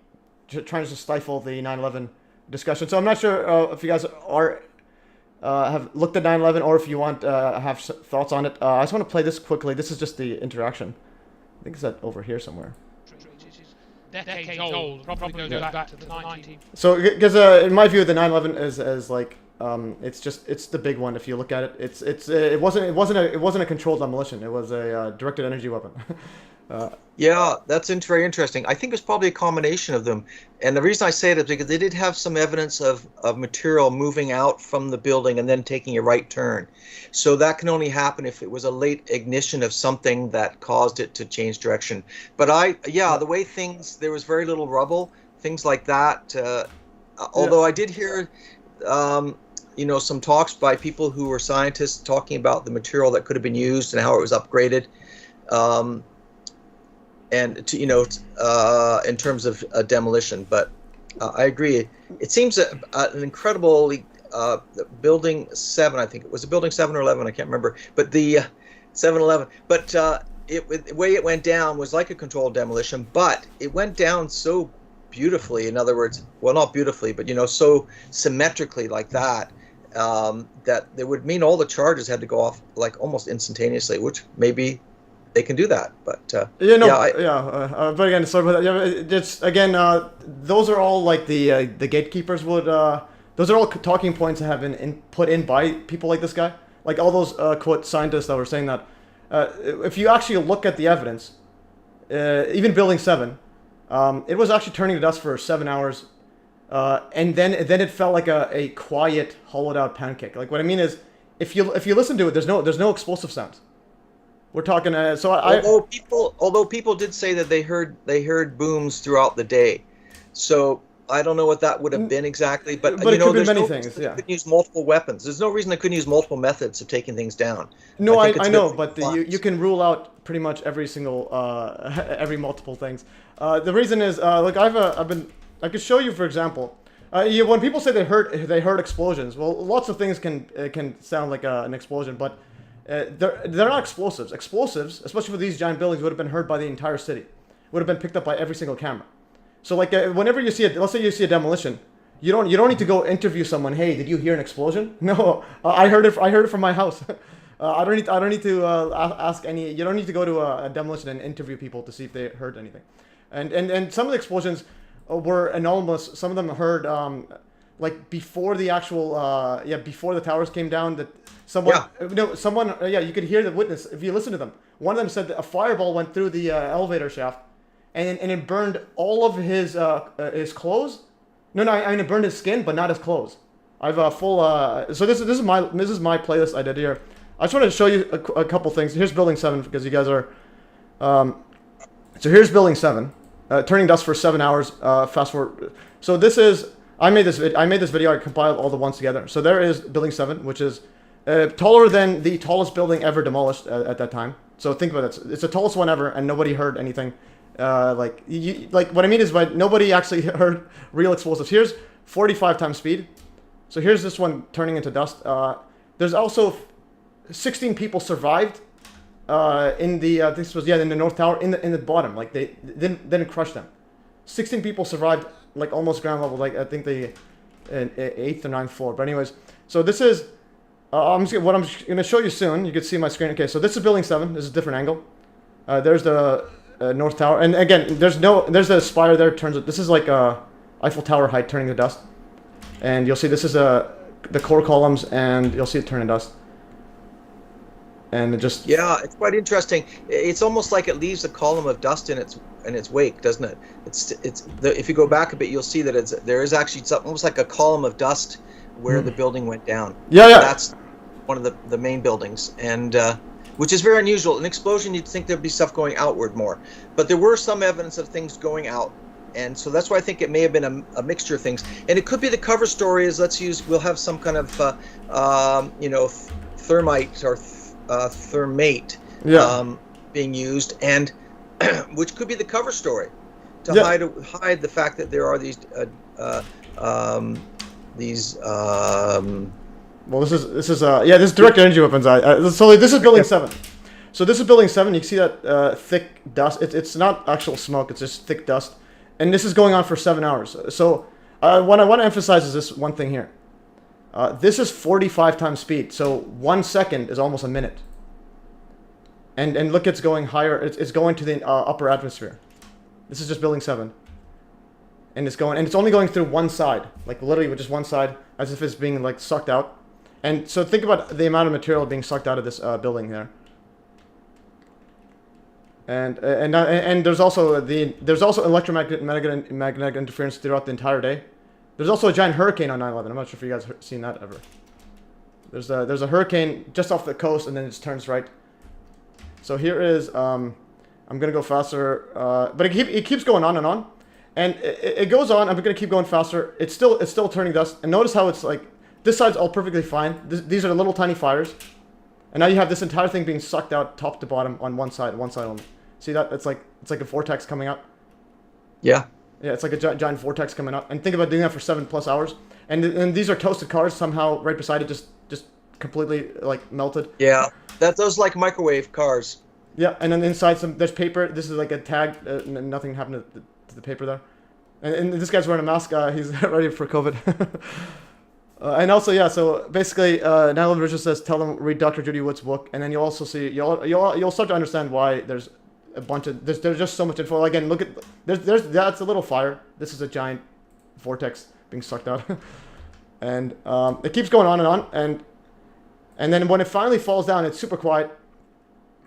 tries to stifle the 9/11 discussion. So I'm not sure if you guys have looked at 9/11, or if you want have thoughts on it. I just want to play this quickly. This is just the interaction. I think it's over here somewhere. Decades old, probably goes back to the 19th. So, because in my view, the 9/11 is like it's the big one. If you look at it, it wasn't a controlled demolition. It was a directed energy weapon. Yeah, that's very interesting. I think it's probably a combination of them. And the reason I say it is because they did have some evidence of material moving out from the building and then taking a right turn. So that can only happen if it was a late ignition of something that caused it to change direction. But the way there was very little rubble, things like that. Although I did hear, some talks by people who were scientists talking about the material that could have been used and how it was upgraded. And in terms of demolition, but I agree. It seems an incredibly building 7. I think it was a building 7 or 11. I can't remember, but the 7/11. But the way it went down was like a controlled demolition, but it went down so beautifully. In other words, well, not beautifully, but so symmetrically like that. That it would mean all the charges had to go off like almost instantaneously, which maybe they can do that, but but again, sorry about that. Yeah, it's again, those are all like the gatekeepers would. Those are all talking points that have been put in by people like this guy, like all those quote scientists that were saying that. If you actually look at the evidence, even Building 7, it was actually turning to dust for 7 hours, and then it felt like a quiet, hollowed out pancake. Like what I mean is, if you listen to it, there's no explosive sounds. We're talking. Although people did say that they heard booms throughout the day, so I don't know what that would have been exactly. But it could be many things. Yeah. They couldn't use multiple weapons. There's no reason they couldn't use multiple methods of taking things down. No, I know, but you can rule out pretty much every single every multiple things. The reason is look, I could show you, for example. When people say they heard explosions, well, lots of things can sound like an explosion, but. They're not explosives. Explosives, especially for these giant buildings, would have been heard by the entire city. Would have been picked up by every single camera. So like whenever you see let's say you see a demolition, you don't need to go interview someone. Hey, did you hear an explosion? No, I heard it from my house. I don't need to ask any. You don't need to go to a demolition and interview people to see if they heard anything. And some of the explosions were anomalous. Some of them heard like before the actual before the towers came down, that someone you could hear the witness if you listen to them. One of them said that a fireball went through the elevator shaft, and it burned all of his clothes. No, I mean it burned his skin, but not his clothes. I've full. So this is my playlist I did here. I just wanted to show you a couple things. Here's building 7 because you guys are. So here's building 7, turning dust for 7 hours. Fast forward. So this is. I made this video. I compiled all the ones together. So there is building 7, which is taller than the tallest building ever demolished at that time. So think about it. It's the tallest one ever, and nobody heard anything. Like what I mean is, but nobody actually heard real explosives. Here's 45 times speed. So here's this one turning into dust. There's also 16 people survived in the in the North Tower in the bottom. Like they didn't crush them. 16 people survived, like almost ground level. Like I think the 8th or 9th floor. But anyways, so this is I'm gonna show you soon. You can see my screen. Okay, so this is building 7. This is a different angle. There's the North Tower, and again, there's a spire there. This is like Eiffel Tower height turning to dust, and you'll see this is the core columns, and you'll see it turn to dust. And it just it's quite interesting. It's almost like it leaves a column of dust in its wake, doesn't it? If you go back a bit, you'll see that there is actually almost like a column of dust where the building went down. Yeah. That's one of the main buildings, and which is very unusual. An explosion, you'd think there'd be stuff going outward more, but there were some evidence of things going out, and so that's why I think it may have been a mixture of things. And it could be the cover story is we'll have some kind of thermite or thermate being used, and which could be the cover story to hide the fact that there are these well, this is direct energy weapons. So this is building 7. So this is building 7. You can see that thick dust. It's not actual smoke. It's just thick dust, and this is going on for 7 hours. So what I want to emphasize is this one thing here. This is 45 times speed. So 1 second is almost a minute. And look, it's going higher. It's going to the upper atmosphere. This is just building 7. And it's only going through one side, like literally with just one side, as if it's being like sucked out. And so think about the amount of material being sucked out of this building there. And there's also electromagnetic interference throughout the entire day. There's also a giant hurricane on 9/11. I'm not sure if you guys have seen that ever. There's a hurricane just off the coast, and then it just turns right. So here is I'm gonna go faster, but it keeps going on and on. And it goes on. I'm gonna keep going faster. It's still turning dust. And notice how it's like this side's all perfectly fine. These are little tiny fires, and now you have this entire thing being sucked out top to bottom on one side only. See that? It's like a vortex coming out. Yeah. Yeah, it's like a giant vortex coming up. And think about doing that for 7+ hours. And these are toasted cars somehow right beside it, just completely like melted. Yeah, those like microwave cars. Yeah, and then inside there's paper. This is like a tag. Nothing happened to the paper there. And this guy's wearing a mask. He's ready for COVID. And also, so basically, 9/11 Richard says, tell them read Dr. Judy Wood's book, and then you'll also see you'll start to understand why there's a bunch of there's just so much info. Again, look at that's a little fire. This is a giant vortex being sucked out, and it keeps going on and on, and then when it finally falls down, it's super quiet.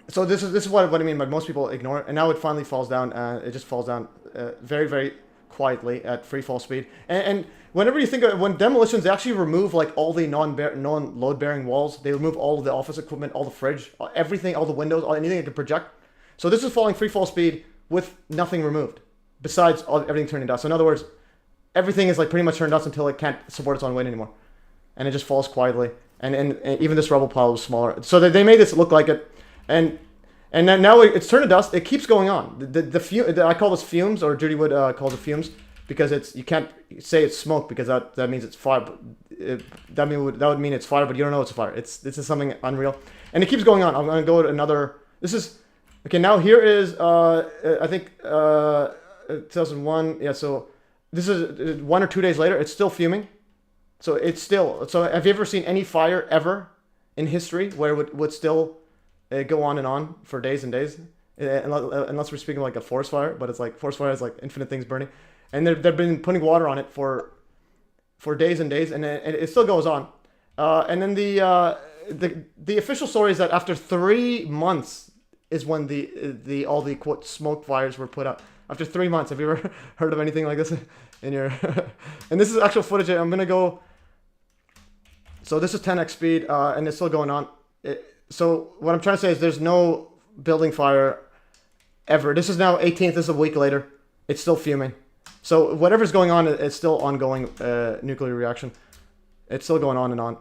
So this is what I mean by most people ignore it, and now it finally falls down. It just falls down very, very quietly at free fall speed. And whenever you think of when demolitions, they actually remove like all the non-load bearing walls. They remove all of the office equipment, all the fridge, everything, all the windows, anything that can project. So this is falling free fall speed with nothing removed, besides everything turning dust. So in other words, everything is like pretty much turned dust until it can't support its own weight anymore, and it just falls quietly. And even this rubble pile was smaller. So they made this look like it, and then now it's turned to dust. It keeps going on. I call this fumes, or Judy Wood calls it fumes, because you can't say it's smoke because that means it's fire. That would mean it's fire, but you don't know it's a fire. This is something unreal, and it keeps going on. I'm going to go to another. This is. Okay, now here is, I think, 2001. Yeah, so this is 1 or 2 days later, it's still fuming. So it's still, so have you ever seen any fire ever in history where it would still go on and on for days and days? Unless we're speaking like a forest fire, but it's like forest fire is like infinite things burning. And they've been putting water on it for days and days, and it still goes on. And then the official story is that after 3 months is when all the quote smoke fires were put out. After 3 months, have you ever heard of anything like this in your? And this is actual footage. I'm gonna go. So this is 10x speed, and it's still going on. So what I'm trying to say is there's no building fire ever. This is now 18th. This is a week later. It's still fuming. So whatever's going on, it's still ongoing nuclear reaction. It's still going on and on.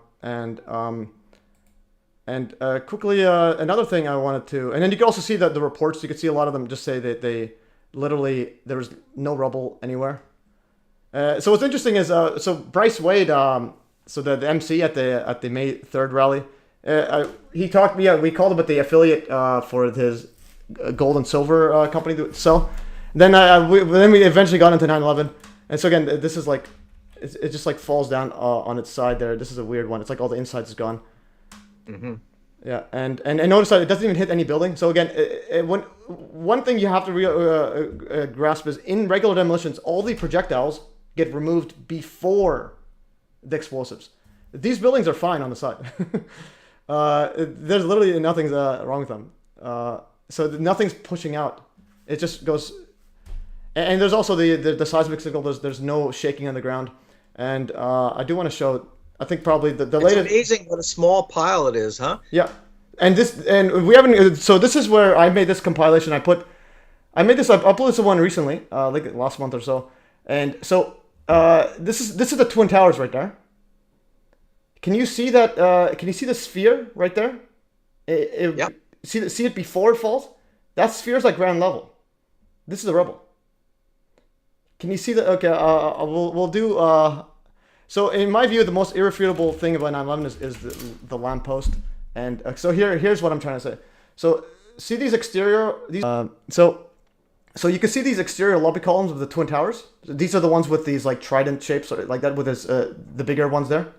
And quickly, another thing I wanted to, and then you can also see that the reports, you can see a lot of them just say that they literally, there was no rubble anywhere. So what's interesting is, so Bryce Wade, so the MC at the May 3rd rally, he talked, we called him the affiliate for his gold and silver company to sell. Then we eventually got into 9/11, and so again, this is like, it just like falls down on its side there. This is a weird one. It's like all the insides is gone. Mm-hmm. Yeah, and notice that it doesn't even hit any building. So again, one thing you have to grasp is in regular demolitions, all the projectiles get removed before the explosives. These buildings are fine on the side. There's literally nothing's wrong with them. So nothing's pushing out. It just goes. And there's also the seismic signal. There's no shaking on the ground. And I do want to show. I think probably the latest. It's amazing what a small pile it is, huh? Yeah, and we haven't. So this is where I made this compilation. I made this. I uploaded this one recently, like last month or so. And so this is the Twin Towers right there. Can you see that? Can you see the sphere right there? Yeah. See it before it falls? That sphere is like ground level. This is the rubble. Can you see that? Okay, we'll do. So in my view, the most irrefutable thing about 9/11 is the lamppost. And so here's what I'm trying to say. So see these exterior so you can see these exterior lobby columns of the Twin Towers. These are the ones with these like trident shapes like that with this the bigger ones there.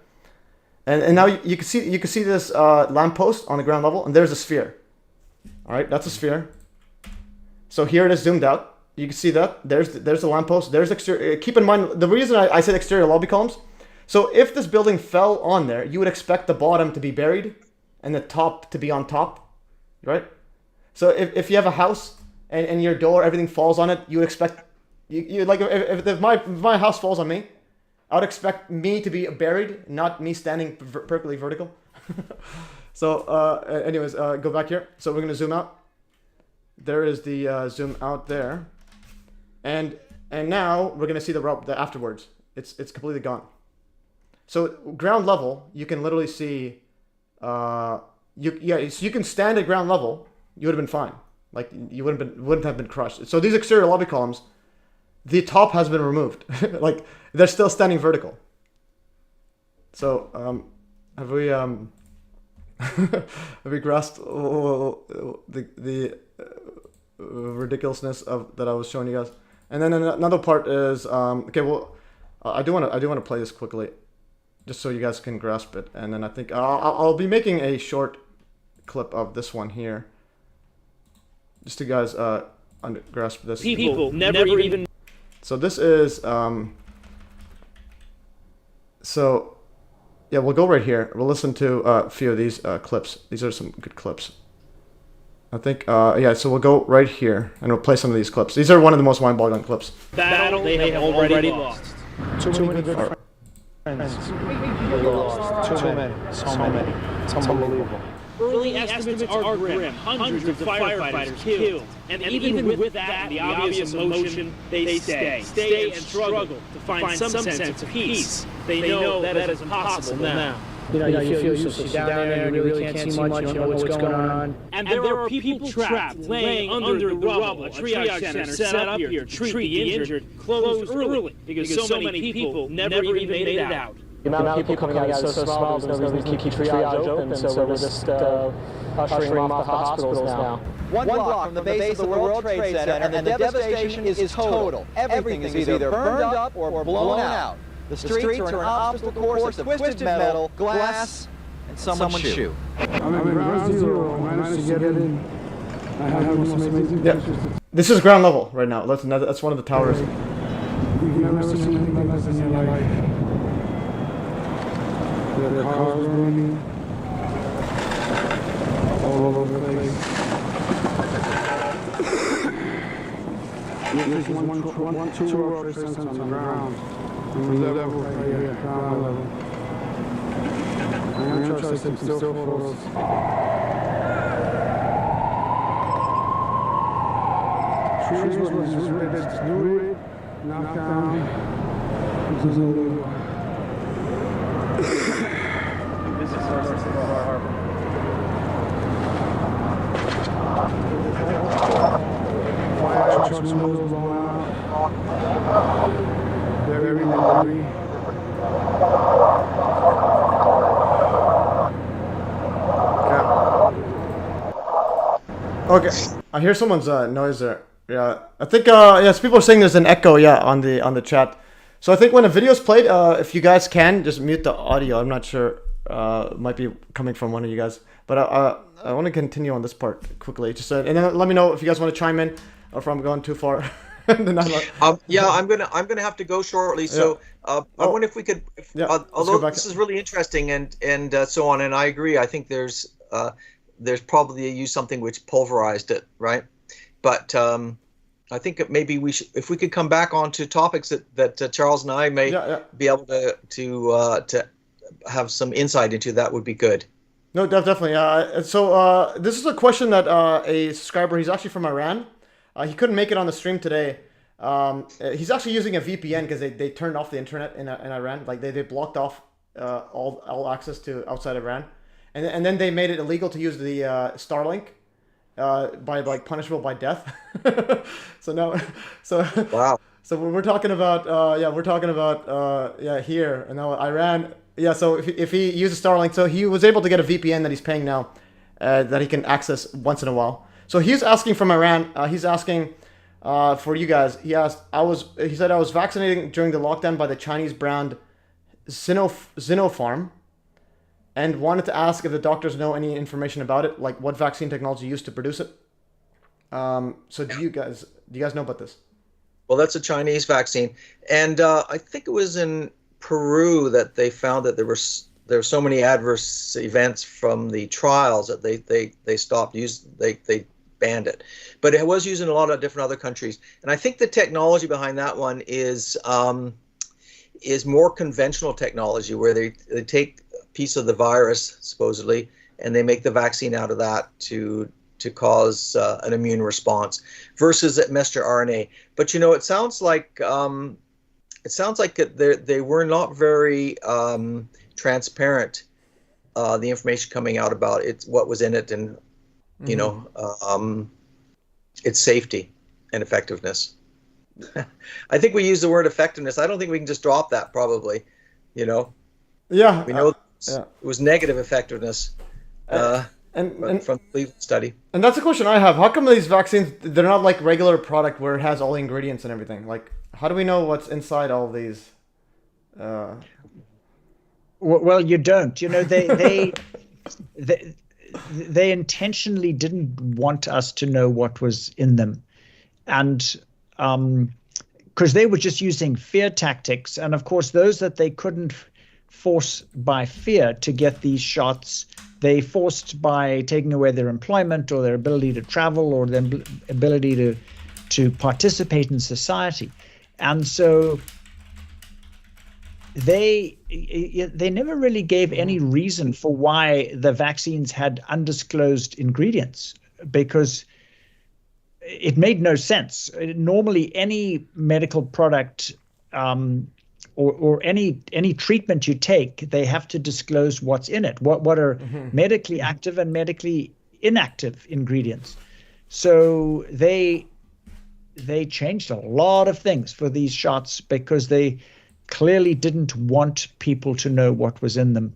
And now you can see this lamppost on the ground level, and there's a sphere. All right, that's a sphere. So here it is zoomed out. You can see that there's the lamppost. There's exterior. Keep in mind the reason I said exterior lobby columns. So if this building fell on there, you would expect the bottom to be buried and the top to be on top, right? So if you have a house and your door, everything falls on it, you would expect you like if my house falls on me, I would expect me to be buried, not me standing perfectly vertical. So anyways, go back here. So we're gonna zoom out. There is the zoom out there, and now we're gonna see the afterwards. It's completely gone. So ground level, you can literally see. So you can stand at ground level. You would have been fine. Like you wouldn't have been crushed. So these exterior lobby columns, the top has been removed. Like they're still standing vertical. So have we have we grasped the ridiculousness of that I was showing you guys? And then another part is okay. Well, I do want to play this quickly, just so you guys can grasp it. And then I think I'll be making a short clip of this one here, just to guys grasp this. People never even. So this is so yeah, we'll go right here. We'll listen to a few of these clips. These are some good clips. I think yeah. So we'll go right here and we'll play some of these clips. These are one of the most mind-boggling clips. Battle they have already lost. Too many good friends. We lost. Too many. So many. It's unbelievable. Early estimates are grim. Hundreds of firefighters killed. And even with that, the obvious emotion, they stay and struggle to find some sense of peace. They know that is impossible now. You feel useless. You're down there and you really can't see much. You don't know what's going on. And there are people trapped, laying under the rubble. A triage center set up here to treat the injured closed early because so many people never even made it out. The amount of people coming out is so small, there's no reason to keep triage open, so we're just ushering off the hospitals now. One block from the base of the World Trade Center, and the devastation is total. Everything is either burned up or blown out. The streets are an obstacle course of twisted metal, glass, and someone's shoe. I'm at ground zero. I managed to get in. I have the most amazing pictures. This is ground level right now. That's one of the towers. You've never seen anything like this in your life. There are cars burning all over the place. There's two World Trade Centers on the ground. On the level right here, ground level. I'm going to try to take still photos. Trees were rooted, knocked down. This is a little... This is our harbor. Fire trucks windows blown out. Very debris. Okay, I hear someone's noise there. Yeah, I think yes, people are saying there's an echo. Yeah, on the chat. So I think when a video is played, if you guys can just mute the audio. I'm not sure. It might be coming from one of you guys, but I want to continue on this part quickly. Just and then let me know if you guys want to chime in or if I'm going too far. Yeah, I'm gonna have to go shortly. So I wonder if we could. Although this is really interesting and so on, and I agree. I think there's probably used something which pulverized it, right? But I think maybe we should, if we could come back onto topics that Charles and I may be able to have some insight into, that would be good. No, definitely. So this is a question that a subscriber, he's actually from Iran. He couldn't make it on the stream today. He's actually using a VPN because they turned off the internet in Iran. Like they blocked off all access to outside Iran. And then they made it illegal to use the Starlink by like punishable by death. So wow. So we're talking about here and now Iran. Yeah, so if he uses Starlink, so he was able to get a VPN that he's paying now that he can access once in a while. So he's asking from Iran. He's asking for you guys. He said I was vaccinated during the lockdown by the Chinese brand Sinopharm, and wanted to ask if the doctors know any information about it, like what vaccine technology used to produce it. So do you guys know about this? Well, that's a Chinese vaccine, and I think it was in Peru that they found that there were so many adverse events from the trials that they stopped using. They banned it, but it was used in a lot of different other countries. And I think the technology behind that one is more conventional technology, where they take a piece of the virus supposedly and they make the vaccine out of that to cause an immune response, versus at messenger RNA. But it sounds like they were not very transparent. The information coming out about it, what was in it, and its safety and effectiveness. I think we use the word effectiveness. I don't think we can just drop that. Probably, Yeah. We know it was negative effectiveness. And from the Cleveland study. And that's a question I have. How come these vaccines, they're not like regular product where it has all the ingredients and everything? Like, how do we know what's inside all these? Well, you don't. They intentionally didn't want us to know what was in them. And because they were just using fear tactics. And of course, those that they couldn't force by fear to get these shots, they forced by taking away their employment or their ability to travel or their ability to participate in society. And so they never really gave any reason for why the vaccines had undisclosed ingredients, because it made no sense. Normally, any medical product or any treatment you take, they have to disclose what's in it, what are medically active and medically inactive ingredients. So they changed a lot of things for these shots because they clearly didn't want people to know what was in them.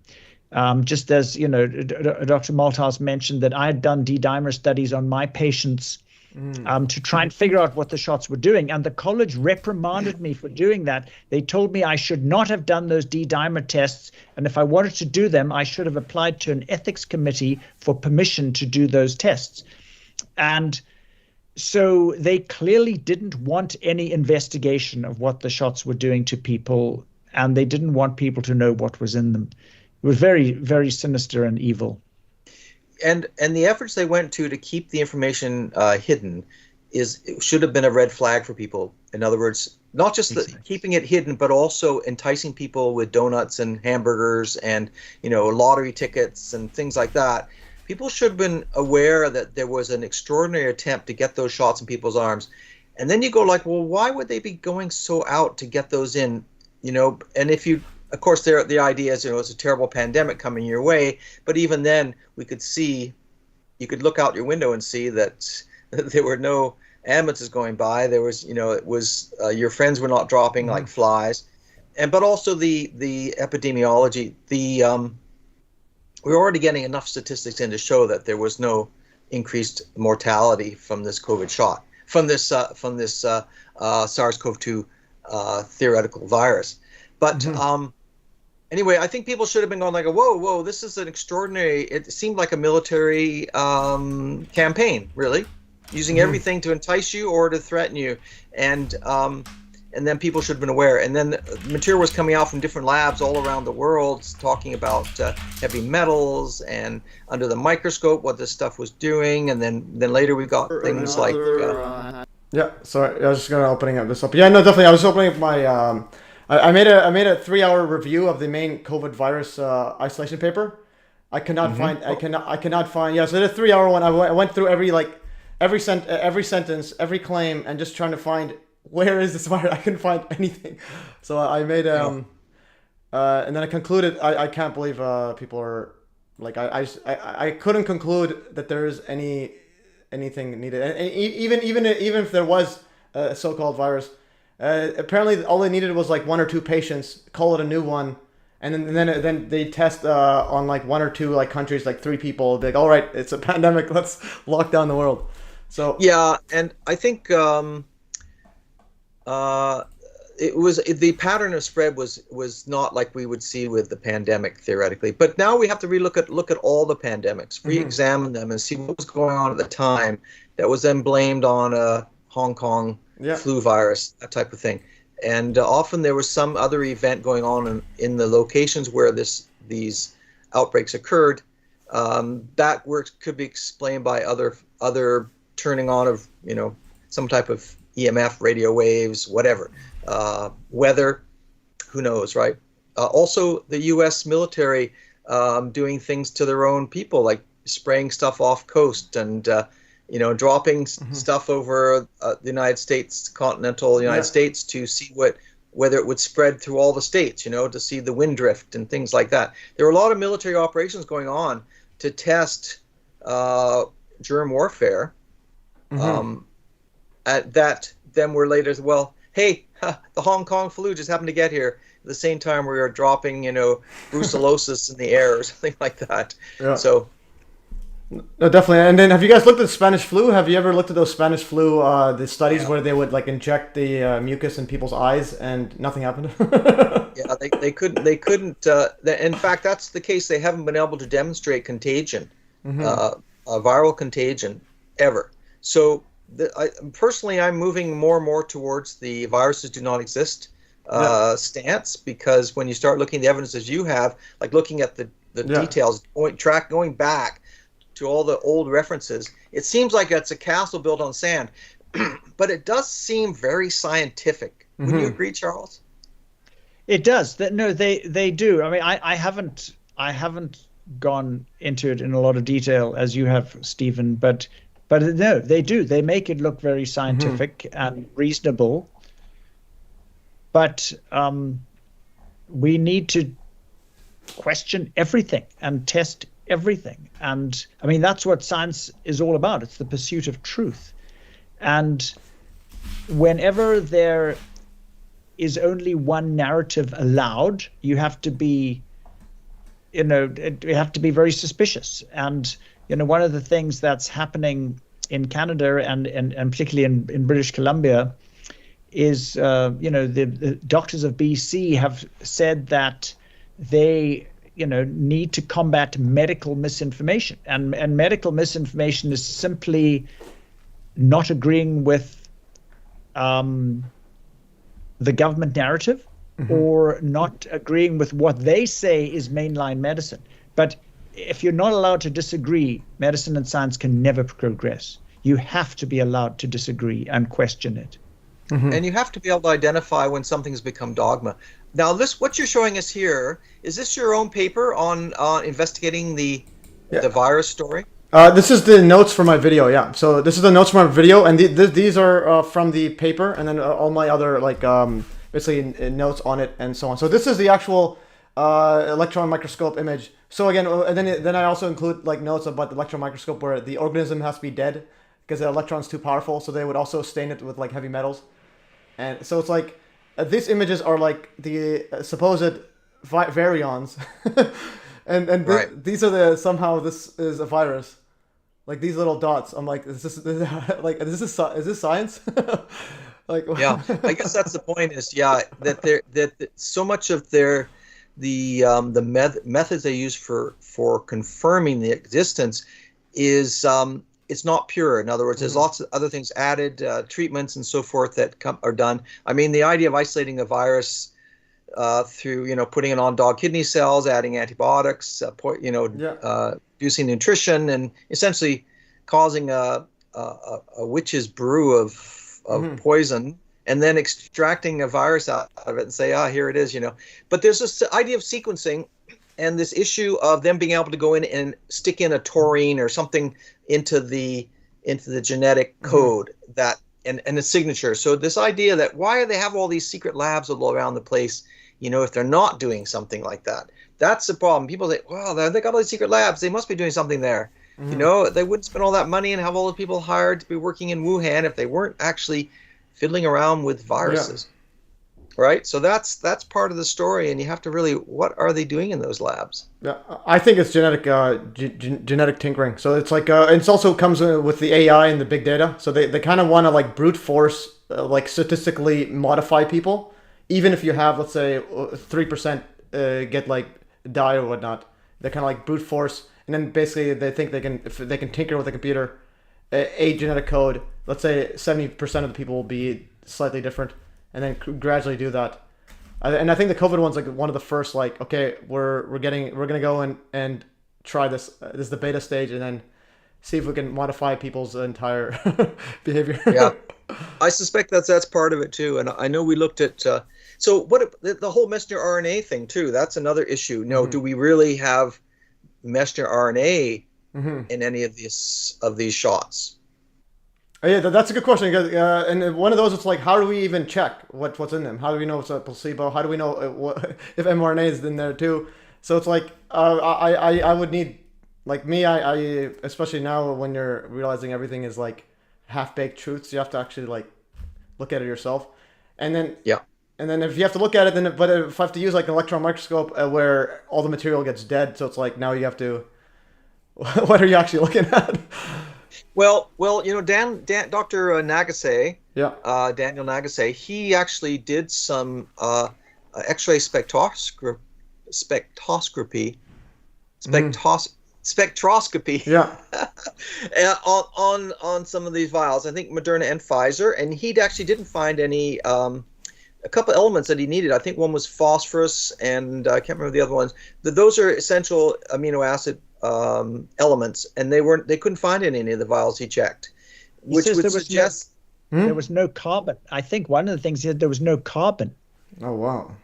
Just as, Dr. Malthouse mentioned that I had done D-dimer studies on my patients to try and figure out what the shots were doing. And the college reprimanded me for doing that. They told me I should not have done those D-dimer tests. And if I wanted to do them, I should have applied to an ethics committee for permission to do those tests. And so they clearly didn't want any investigation of what the shots were doing to people. And they didn't want people to know what was in them. It was very, very sinister and evil. And the efforts they went to keep the information hidden should have been a red flag for people. In other words, not just keeping it hidden, but also enticing people with donuts and hamburgers and lottery tickets and things like that. People should have been aware that there was an extraordinary attempt to get those shots in people's arms. And then you go like, well, why would they be going so out to get those in? And if you, of course, the idea is, it's a terrible pandemic coming your way. But even then, you could look out your window and see that there were no ambulances going by. There was, it was your friends were not dropping like flies, but also the epidemiology. We're already getting enough statistics in to show that there was no increased mortality from this COVID shot, from this SARS-CoV-2 theoretical virus. But anyway, I think people should have been going like, whoa, this is an extraordinary, it seemed like a military campaign, really, using everything to entice you or to threaten you. And then people should have been aware. And then material was coming out from different labs all around the world talking about heavy metals and under the microscope what this stuff was doing. And then later we got things like... Yeah, sorry, I was just opening up this up. Yeah, no, definitely. I was opening up my... I made a 3-hour review of the main COVID virus isolation paper. I cannot find. I cannot find. Yeah, so the 3-hour one. I went through every sentence, every claim, and just trying to find where is this virus. I couldn't find anything. So I made and then I concluded. I can't believe people are like I couldn't conclude that there is anything needed. And even if there was a so-called virus. Apparently, all they needed was like 1 or 2 patients. Call it a new one, and then they test on like 1 or 2 like countries, like 3 people. They're like, all right, it's a pandemic. Let's lock down the world. So yeah, and I think it was the pattern of spread was not like we would see with the pandemic theoretically. But now we have to look at all the pandemics, re-examine them, and see what was going on at the time that was then blamed on Hong Kong. Flu virus, that type of thing. And often there was some other event going on in the locations where these outbreaks occurred. That could be explained by other turning on of some type of EMF, radio waves, whatever. Weather, who knows, right? Also, the U.S. military doing things to their own people, like spraying stuff off coast and dropping stuff over the United States, continental United States, to see whether it would spread through all the states, to see the wind drift and things like that. There were a lot of military operations going on to test germ warfare. That then were later, well, hey, the Hong Kong flu just happened to get here at the same time we were dropping, brucellosis in the air or something like that. Yeah. So. No, definitely. And then have you guys looked at the Spanish flu? Have you ever looked at those Spanish flu, the studies where they would like inject the mucus in people's eyes and nothing happened? Yeah, they couldn't. In fact, that's the case. They haven't been able to demonstrate contagion, viral contagion, ever. So personally, I'm moving more and more towards the viruses do not exist stance, because when you start looking at the evidence as you have, like looking at the details, going back to all the old references, it seems like it's a castle built on sand, but it does seem very scientific. Would you agree, Charles? It does. No, they do. I mean, I haven't gone into it in a lot of detail as you have, Stephen, but no, they do. They make it look very scientific and reasonable. But we need to question everything and test everything. And I mean, that's what science is all about. It's the pursuit of truth. And whenever there is only one narrative allowed, you have to be we have to be very suspicious. And one of the things that's happening in Canada and particularly in British Columbia is the doctors of BC have said that they need to combat medical misinformation, and medical misinformation is simply not agreeing with the government narrative, or not agreeing with what they say is mainline medicine. But if you're not allowed to disagree, medicine and science can never progress. You have to be allowed to disagree and question it. And you have to be able to identify when something's become dogma. Now, what you're showing us here, is this your own paper on investigating the virus story? This is the notes for my video, yeah. So this is the notes from my video, and these are from the paper, and then all my other basically notes on it and so on. So this is the actual electron microscope image. So again, and then I also include notes about the electron microscope where the organism has to be dead because the electron's too powerful. So they would also stain it with heavy metals, and so it's these images are the supposed virions, and right. These are somehow this is a virus. These little dots. I'm is this science? Yeah, I guess that's the point. Is that so much of the methods they use for confirming the existence is it's not pure. In other words, there's lots of other things added, treatments and so forth that are done. I mean, the idea of isolating a virus through putting it on dog kidney cells, adding antibiotics, reducing nutrition, and essentially causing a witch's brew of poison, and then extracting a virus out of it and say, here it is, But there's this idea of sequencing and this issue of them being able to go in and stick in a taurine or something into the genetic code and a signature. So this idea that why do they have all these secret labs all around the place, if they're not doing something like that? That's the problem. People say, well, they got all these secret labs. They must be doing something there. They wouldn't spend all that money and have all the people hired to be working in Wuhan if they weren't actually fiddling around with viruses. Yeah. Right? So that's part of the story, and you have to really, what are they doing in those labs? Yeah, I think it's genetic genetic tinkering. So it's it also comes with the AI and the big data. So they kind of want to brute force, statistically modify people, even if you have, let's say, 3% get die or whatnot. They kind of brute force. And then basically they think if they can tinker with the computer, a genetic code, let's say 70% of the people will be slightly different, and then gradually do that. And I think the COVID one's one of the first, okay, we're gonna go and try this. This is the beta stage, and then see if we can modify people's entire behavior. Yeah, I suspect that's part of it too. And I know we looked at so what the whole messenger RNA thing too. That's another issue. Do we really have messenger RNA in any of these shots? Oh, yeah, that's a good question. And one of those, it's how do we even check what's in them? How do we know it's a placebo? How do we know if mRNA is in there too? So it's I would need, I especially now when you're realizing everything is half-baked truths, you have to actually look at it yourself. And then and then if you have to look at it, but if I have to use an electron microscope where all the material gets dead, so it's now you have to, what are you actually looking at? Well, Dr. Nagase, Daniel Nagase, he actually did some X-ray spectroscopy, on some of these vials. I think Moderna and Pfizer, and he actually didn't find any. A couple elements that he needed. I think one was phosphorus, and I can't remember the other ones. Those are essential amino acid elements, and they couldn't find any in the vials he checked, which would suggest there was no carbon. I think one of the things he said there was no carbon. Oh wow,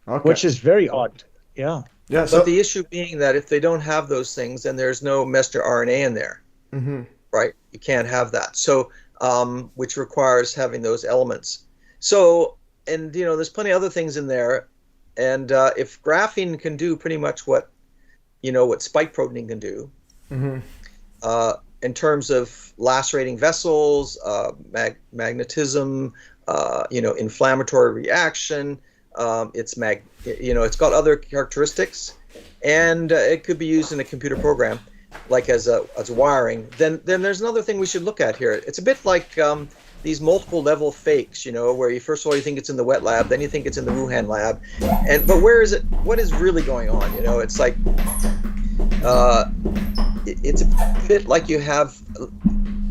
okay. Which is very odd. Yeah. Yeah. But the issue being that if they don't have those things, then there's no messenger RNA in there, right? You can't have that. So, which requires having those elements. So. And there's plenty of other things in there, and if graphene can do pretty much what spike protein can do, in terms of lacerating vessels, magnetism, inflammatory reaction, It's it's got other characteristics, and it could be used in a computer program, like as wiring. Then there's another thing we should look at here. It's a bit like these multiple level fakes, where you first of all you think it's in the wet lab, then you think it's in the Wuhan lab, but where is it? What is really going on? It's like it's a bit like you have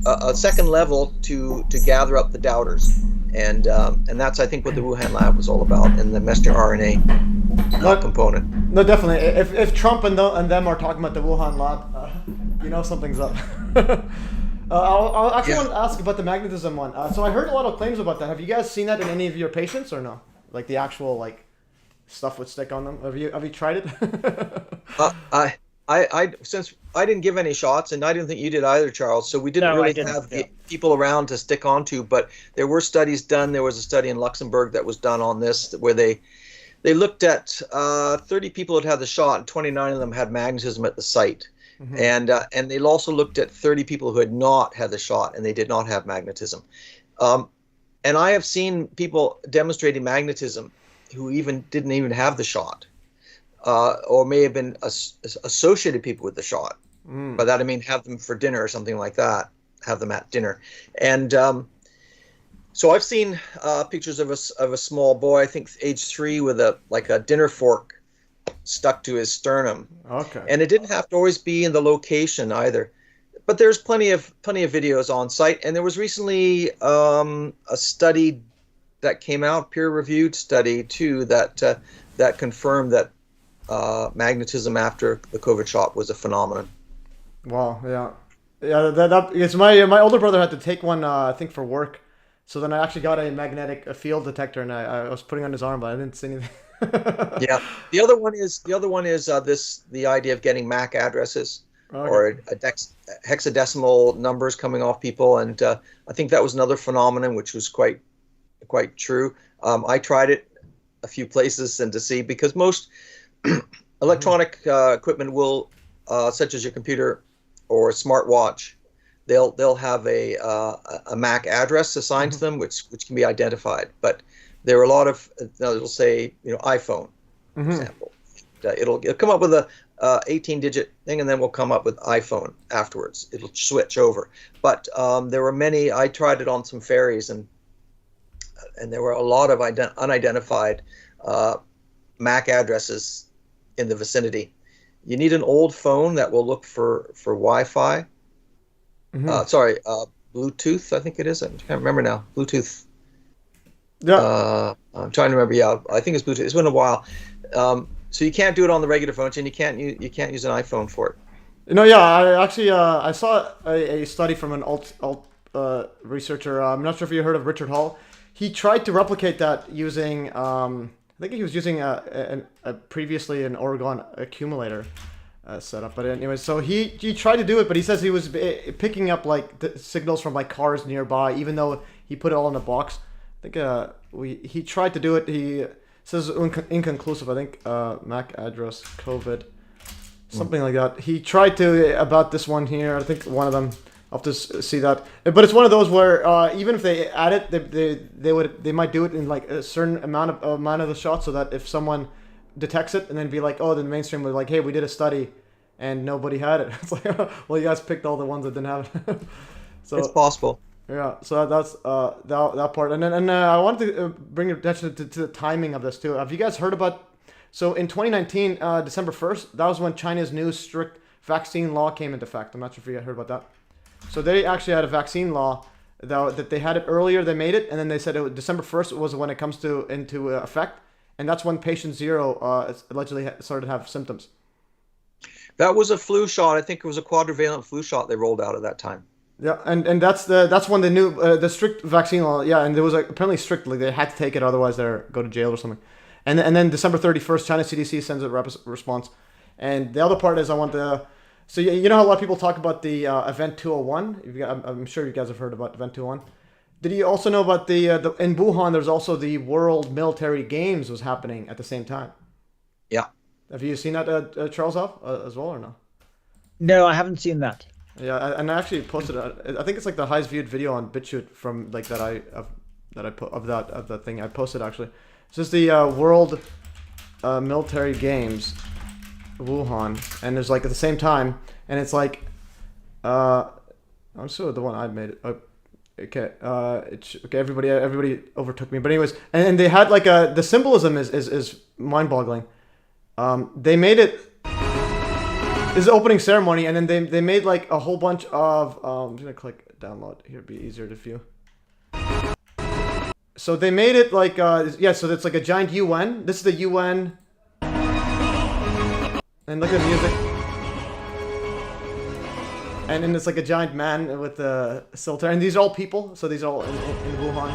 a second level to gather up the doubters, and that's I think what the Wuhan lab was all about, and the messenger RNA component. No, definitely. If Trump and them are talking about the Wuhan lab, something's up. I actually want to ask about the magnetism one. So I heard a lot of claims about that. Have you guys seen that in any of your patients or no? Like the actual stuff would stick on them. Have you tried it? Since I didn't give any shots, and I didn't think you did either, Charles. So we didn't have people around to stick onto. But there were studies done. There was a study in Luxembourg that was done on this, where they looked at 30 people that had the shot, and 29 of them had magnetism at the site. Mm-hmm. And they also looked at 30 people who had not had the shot, and they did not have magnetism. And I have seen people demonstrating magnetism who didn't even have the shot, or may have been associated people with the shot. By that I mean have them for dinner or something like that. Have them at dinner, and so I've seen pictures of a small boy, I think age 3, with a dinner fork stuck to his sternum. Okay. And it didn't have to always be in the location either, but there's plenty of videos on site. And there was recently a study that came out, peer-reviewed study too, that confirmed that magnetism after the COVID shot was a phenomenon. Wow. Yeah. It's my older brother had to take one, I think for work. So then I actually got a magnetic field detector, and I was putting on his arm, but I didn't see anything. Yeah. The other one is the idea of getting MAC addresses, or hexadecimal numbers coming off people, and I think that was another phenomenon which was quite true. I tried it a few places and to see, because most electronic equipment will, such as your computer or a smartwatch, they'll have a MAC address assigned to them, which can be identified. But there are a lot of, it'll say, iPhone, for example. It'll come up with a 18-digit thing, and then we'll come up with iPhone afterwards. It'll switch over. But there were many. I tried it on some ferries, and there were a lot of unidentified MAC addresses in the vicinity. You need an old phone that will look for Wi-Fi. Bluetooth, I think it is. I can't remember now. Bluetooth. Yeah. I'm trying to remember. Yeah, I think it's Bluetooth. It's been a while. So you can't do it on the regular phone, and you can't use an iPhone for it. I actually I saw a study from an alt researcher. I'm not sure if you heard of Richard Hall. He tried to replicate that using I think he was using a previously an Oregon accumulator setup. But anyway, so he tried to do it, but he says he was picking up the signals from cars nearby, even though he put it all in a box. I think he tried to do it. He says inconclusive. I think MAC address COVID, something like that. He tried to about this one here. I think one of them. I'll have to see that. But it's one of those where even if they add it, they might do it in a certain amount of the shot, so that if someone detects it and then be like, oh, then the mainstream was like, hey, we did a study and nobody had it. It's like, well, you guys picked all the ones that didn't have it. So it's possible. Yeah, so that's that part, and I wanted to bring your attention to the timing of this too. Have you guys heard about? So in 2019, December 1st, that was when China's new strict vaccine law came into effect. I'm not sure if you heard about that. So they actually had a vaccine law that they had it earlier. They made it, and then they said December 1st was when it comes into effect, and that's when patient 0 allegedly started to have symptoms. That was a flu shot. I think it was a quadrivalent flu shot they rolled out at that time. Yeah, and that's when the new the strict vaccine law. Yeah, and there was apparently strict, they had to take it, otherwise they go to jail or something. And then December 31st, China CDC sends a response. And the other part is so you know how a lot of people talk about the Event 201. I'm sure you guys have heard about Event 201. Did you also know about the in Wuhan? There's also the World Military Games was happening at the same time. Yeah. Have you seen that, Charles, as well, or no? No, I haven't seen that. Yeah, and I actually posted it. I think it's the highest viewed video on BitChute from that that I put of that thing I posted actually. It's just the World Military Games, Wuhan, and there's like at the same time, and it's like I'm sure the one I made it. Okay, okay. Everybody overtook me, but anyways, and they had like the symbolism is mind-boggling. They made it. This is the opening ceremony, and then they made like a whole bunch of. I'm just gonna click download here. It'd be easier to view. So they made it like yeah. So it's like a giant UN. This is the UN. And look at the music. And then it's like a giant man with a silter. And these are all people. So these are all in Wuhan.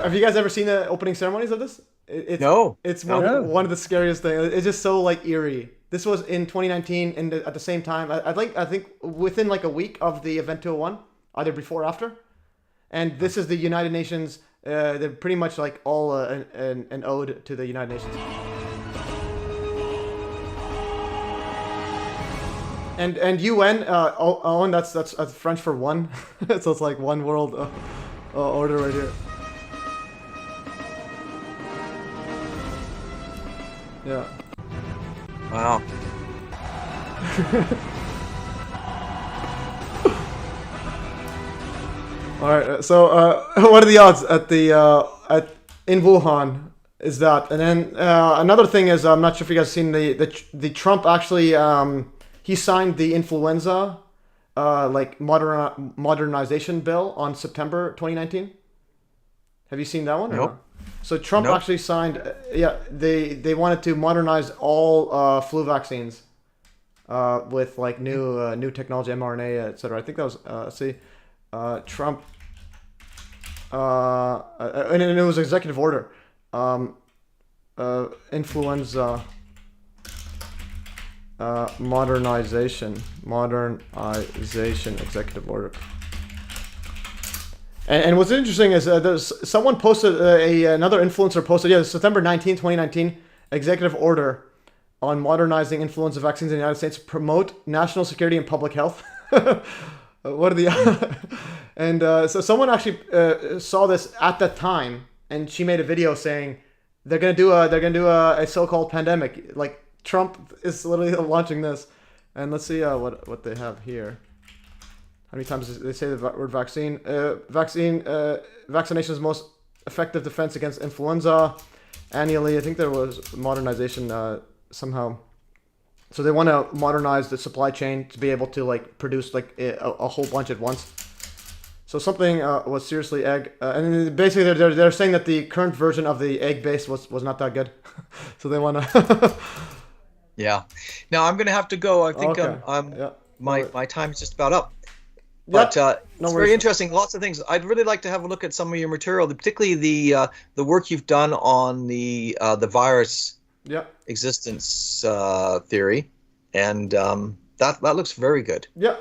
Have you guys ever seen the opening ceremonies of this? No. It's one of the scariest things. It's just so like eerie. This was in 2019 and at the same time. I think within like a week of the event 201, either before or after. And this is the United Nations. They're pretty much like all an ode to the United Nations. And UN, Owen, that's French for one. So it's like one world order right here. Yeah. Wow. All right. So, what are the odds in Wuhan? Is that, and then another thing is, I'm not sure if you guys seen the Trump actually he signed the influenza like modernization bill on September 2019. Have you seen that one? Nope. No? So Trump actually signed. Yeah, they wanted to modernize all flu vaccines with like new technology, mRNA, etc. I think that was Trump. And it was executive order. Influenza modernization executive order. And what's interesting is there's someone posted another influencer posted September 19, 2019 executive order on modernizing influenza vaccines in the United States to promote national security and public health. What are the and so someone actually saw this at that time, and she made a video saying they're gonna do a so-called pandemic. Like Trump is literally launching this, and let's see what they have here. How many times they say the word vaccine? Vaccination is the most effective defense against influenza. Annually, I think there was modernization somehow. So they want to modernize the supply chain to be able to like produce like a whole bunch at once. So something was seriously egg, and basically they're saying that the current version of the egg base was not that good. So they want to. Yeah. Now I'm gonna have to go. I think my time is just about up. But it's very interesting. Lots of things. I'd really like to have a look at some of your material, particularly the work you've done on the virus existence theory, and that looks very good. Yeah.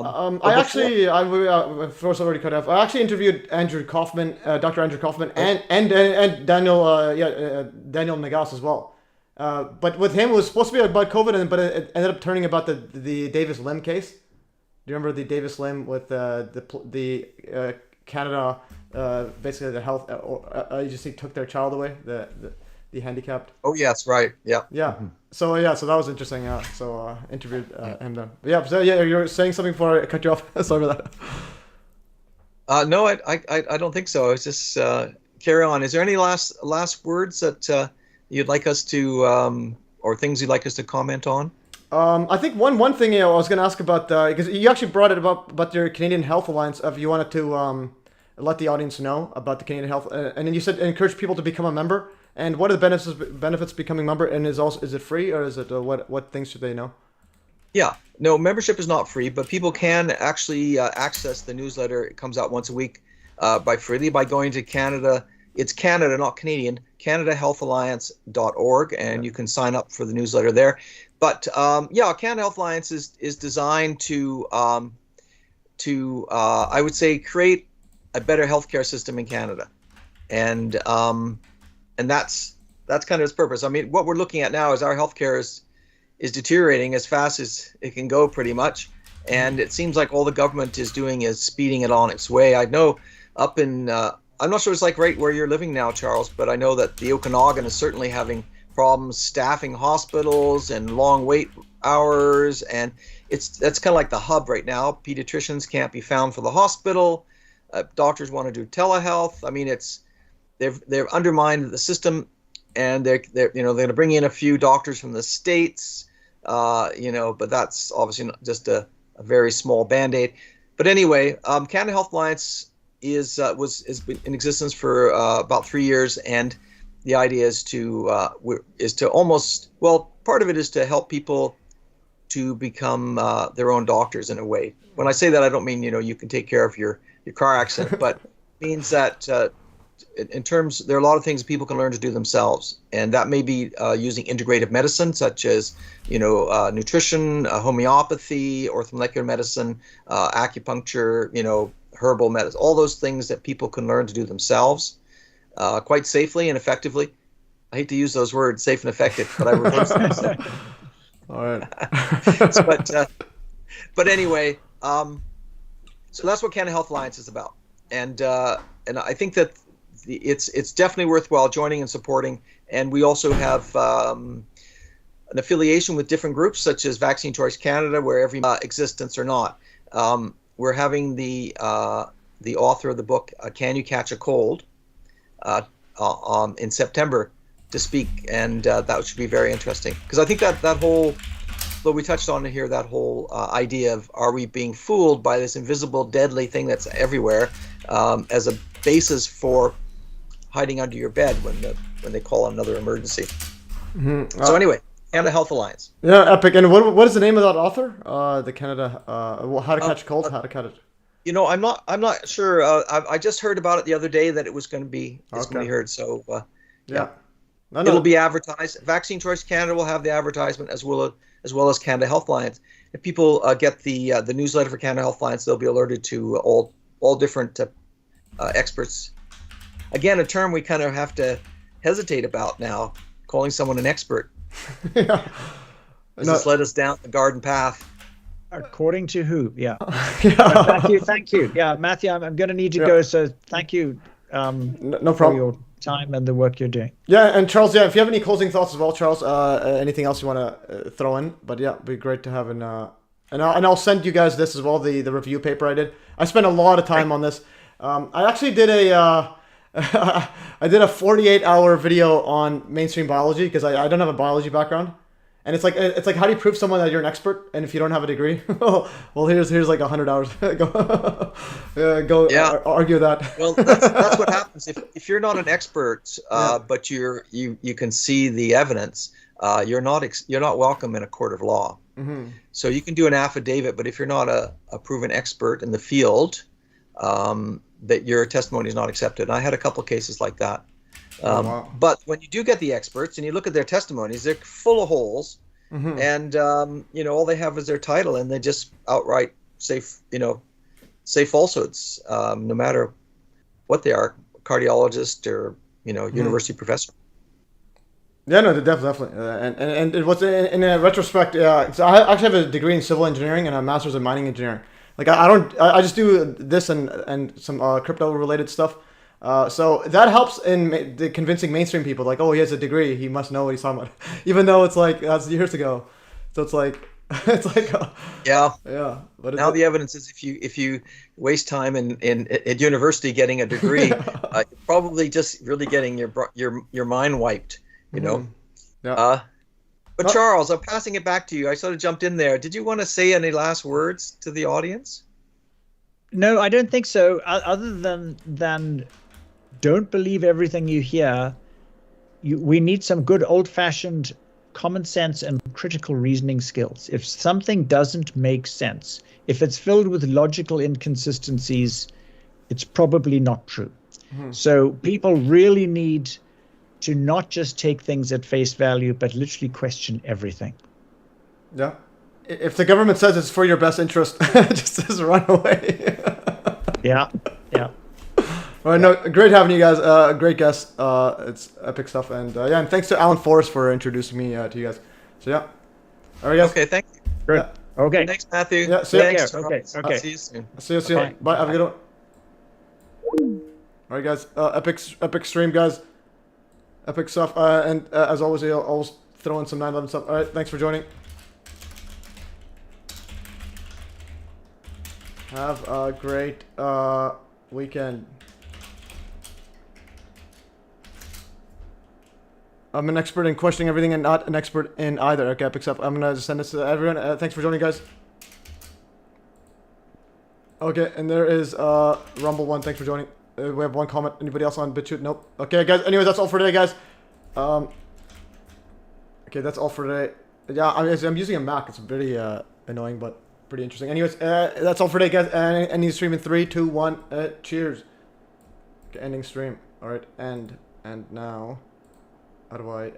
I actually interviewed Andrew Kaufman, Dr. Andrew Kaufman, and Daniel Nagas as well. But with him, it was supposed to be about COVID, but it ended up turning about the Davis Lim case. Do you remember the Davis Lim with the Canada, basically the health agency took their child away, the handicapped? Oh yes, right. Yeah. Yeah. Mm-hmm. So so that was interesting. Yeah. So interviewed him then. But yeah. So yeah, you're saying something before I cut you off. Sorry about that. No, I don't think so. It's just carry on. Is there any last words that you'd like us to or things you'd like us to comment on? I think one thing I was going to ask about, because you actually brought it about your Canadian Health Alliance, if you wanted to let the audience know about the Canadian Health, and then you said encourage people to become a member. And what are the benefits becoming a member? And is it free, or is it what things should they know? Yeah, no, membership is not free, but people can actually access the newsletter. It comes out once a week by going to Canada. It's Canada, not Canadian. CanadaHealthAlliance.org, and you can sign up for the newsletter there. But Canada Health Alliance is designed to I would say create a better healthcare system in Canada, and that's kind of its purpose. I mean, what we're looking at now is our healthcare is deteriorating as fast as it can go, pretty much, and it seems like all the government is doing is speeding it on its way. I know up in, I'm not sure it's like right where you're living now, Charles, but I know that the Okanagan is certainly having problems staffing hospitals and long wait hours, and that's kind of like the hub right now. Pediatricians can't be found for the hospital. Doctors want to do telehealth. I mean, they've undermined the system, and they're going to bring in a few doctors from the States, but that's obviously not just a very small band-aid. But anyway, Canada Health Alliance has been in existence for about 3 years, and the idea is to part of it is to help people to become their own doctors in a way. When I say that, I don't mean you can take care of your car accident, but it means that in terms, there are a lot of things people can learn to do themselves, and that may be using integrative medicine, such as nutrition, homeopathy, orthomolecular medicine, acupuncture, herbal medicine, all those things that people can learn to do themselves quite safely and effectively. I hate to use those words, safe and effective, but I reverse them. All right. But anyway, so that's what Canada Health Alliance is about, and I think that it's definitely worthwhile joining and supporting. And we also have an affiliation with different groups, such as Vaccine Choice Canada, where every existence or not. We're having the author of the book "Can You Catch a Cold" in September to speak, and that should be very interesting, because I think that whole, though we touched on it here, that whole idea of, are we being fooled by this invisible deadly thing that's everywhere, as a basis for hiding under your bed when they call another emergency. Mm-hmm. So anyway, Canada Health Alliance. Yeah, epic. And what is the name of that author? The Canada How to Catch a Cold, How to Catch it. I'm not sure. I just heard about it the other day that it was going to be heard. So yeah. No. It'll be advertised. Vaccine Choice Canada will have the advertisement as well as Canada Health Alliance. If people get the newsletter for Canada Health Alliance, they'll be alerted to all different experts. Again, a term we kind of have to hesitate about now, calling someone an expert. Yeah. This led us down the garden path. According to who? Yeah. Yeah. Thank you. Yeah, Matthew, I'm going to need to go, so thank you no problem. for your time and the work you're doing. Yeah, and Charles, if you have any closing thoughts as well, Charles, anything else you want to throw in? But yeah, it'd be great to have and I'll send you guys this as well, the review paper I did. I spent a lot of time on this. I actually did a 48-hour video on mainstream biology, because I don't have a biology background, and it's like how do you prove someone that you're an expert and if you don't have a degree? Well, here's like 100 hours. Go argue that. Well, that's what happens if you're not an expert, but you can see the evidence. You're not welcome in a court of law. Mm-hmm. So you can do an affidavit, but if you're not a proven expert in the field, that your testimony is not accepted. And I had a couple of cases like that. Wow. But when you do get the experts and you look at their testimonies, they're full of holes. Mm-hmm. And all they have is their title, and they just outright say falsehoods, no matter what they are, cardiologist or university professor. Yeah, no, definitely. And it was in a retrospect. So I actually have a degree in civil engineering and a master's in mining engineering. Like I just do this and some crypto related stuff. So that helps in convincing mainstream people. Like, oh, he has a degree, he must know what he's talking about. Even though it's like that's years ago. So it's like yeah. But now the evidence is if you waste time at university getting a degree, you're probably just really getting your mind wiped. Yeah. But Charles, I'm passing it back to you. I sort of jumped in there. Did you want to say any last words to the audience? No, I don't think so. Other than don't believe everything you hear. We need some good old-fashioned common sense and critical reasoning skills. If something doesn't make sense, if it's filled with logical inconsistencies, it's probably not true. Mm-hmm. So people really need to not just take things at face value, but literally question everything. Yeah. If the government says it's for your best interest, just run away. Yeah. All right, no, great having you guys. Great guest. It's epic stuff, and and thanks to Alan Forrest for introducing me to you guys. So yeah. All right, guys. Okay, thank you. Great. Yeah. Okay. Thanks, Matthew. Yeah, see you. Thanks, Okay, Charles. okay. See you soon. See you soon. Bye. Bye. Have a good one. All right, guys. Epic stream, guys. Epic stuff. And as always, I'll always throw in some 9/11 stuff. All right. Thanks for joining. Have a great weekend. I'm an expert in questioning everything and not an expert in either. Okay, Epic stuff. I'm gonna send this to everyone. Thanks for joining, guys. Okay, and there is Rumble 1. Thanks for joining. We have one comment. Anybody else on BitChute? Nope. Okay, guys. Anyway, that's all for today, guys. Okay, that's all for today. Yeah, I'm using a Mac. It's very annoying, but pretty interesting. Anyways, that's all for today, guys. Ending the stream in 3, 2, 1. Cheers. Okay, ending stream. All right, and now, how do I?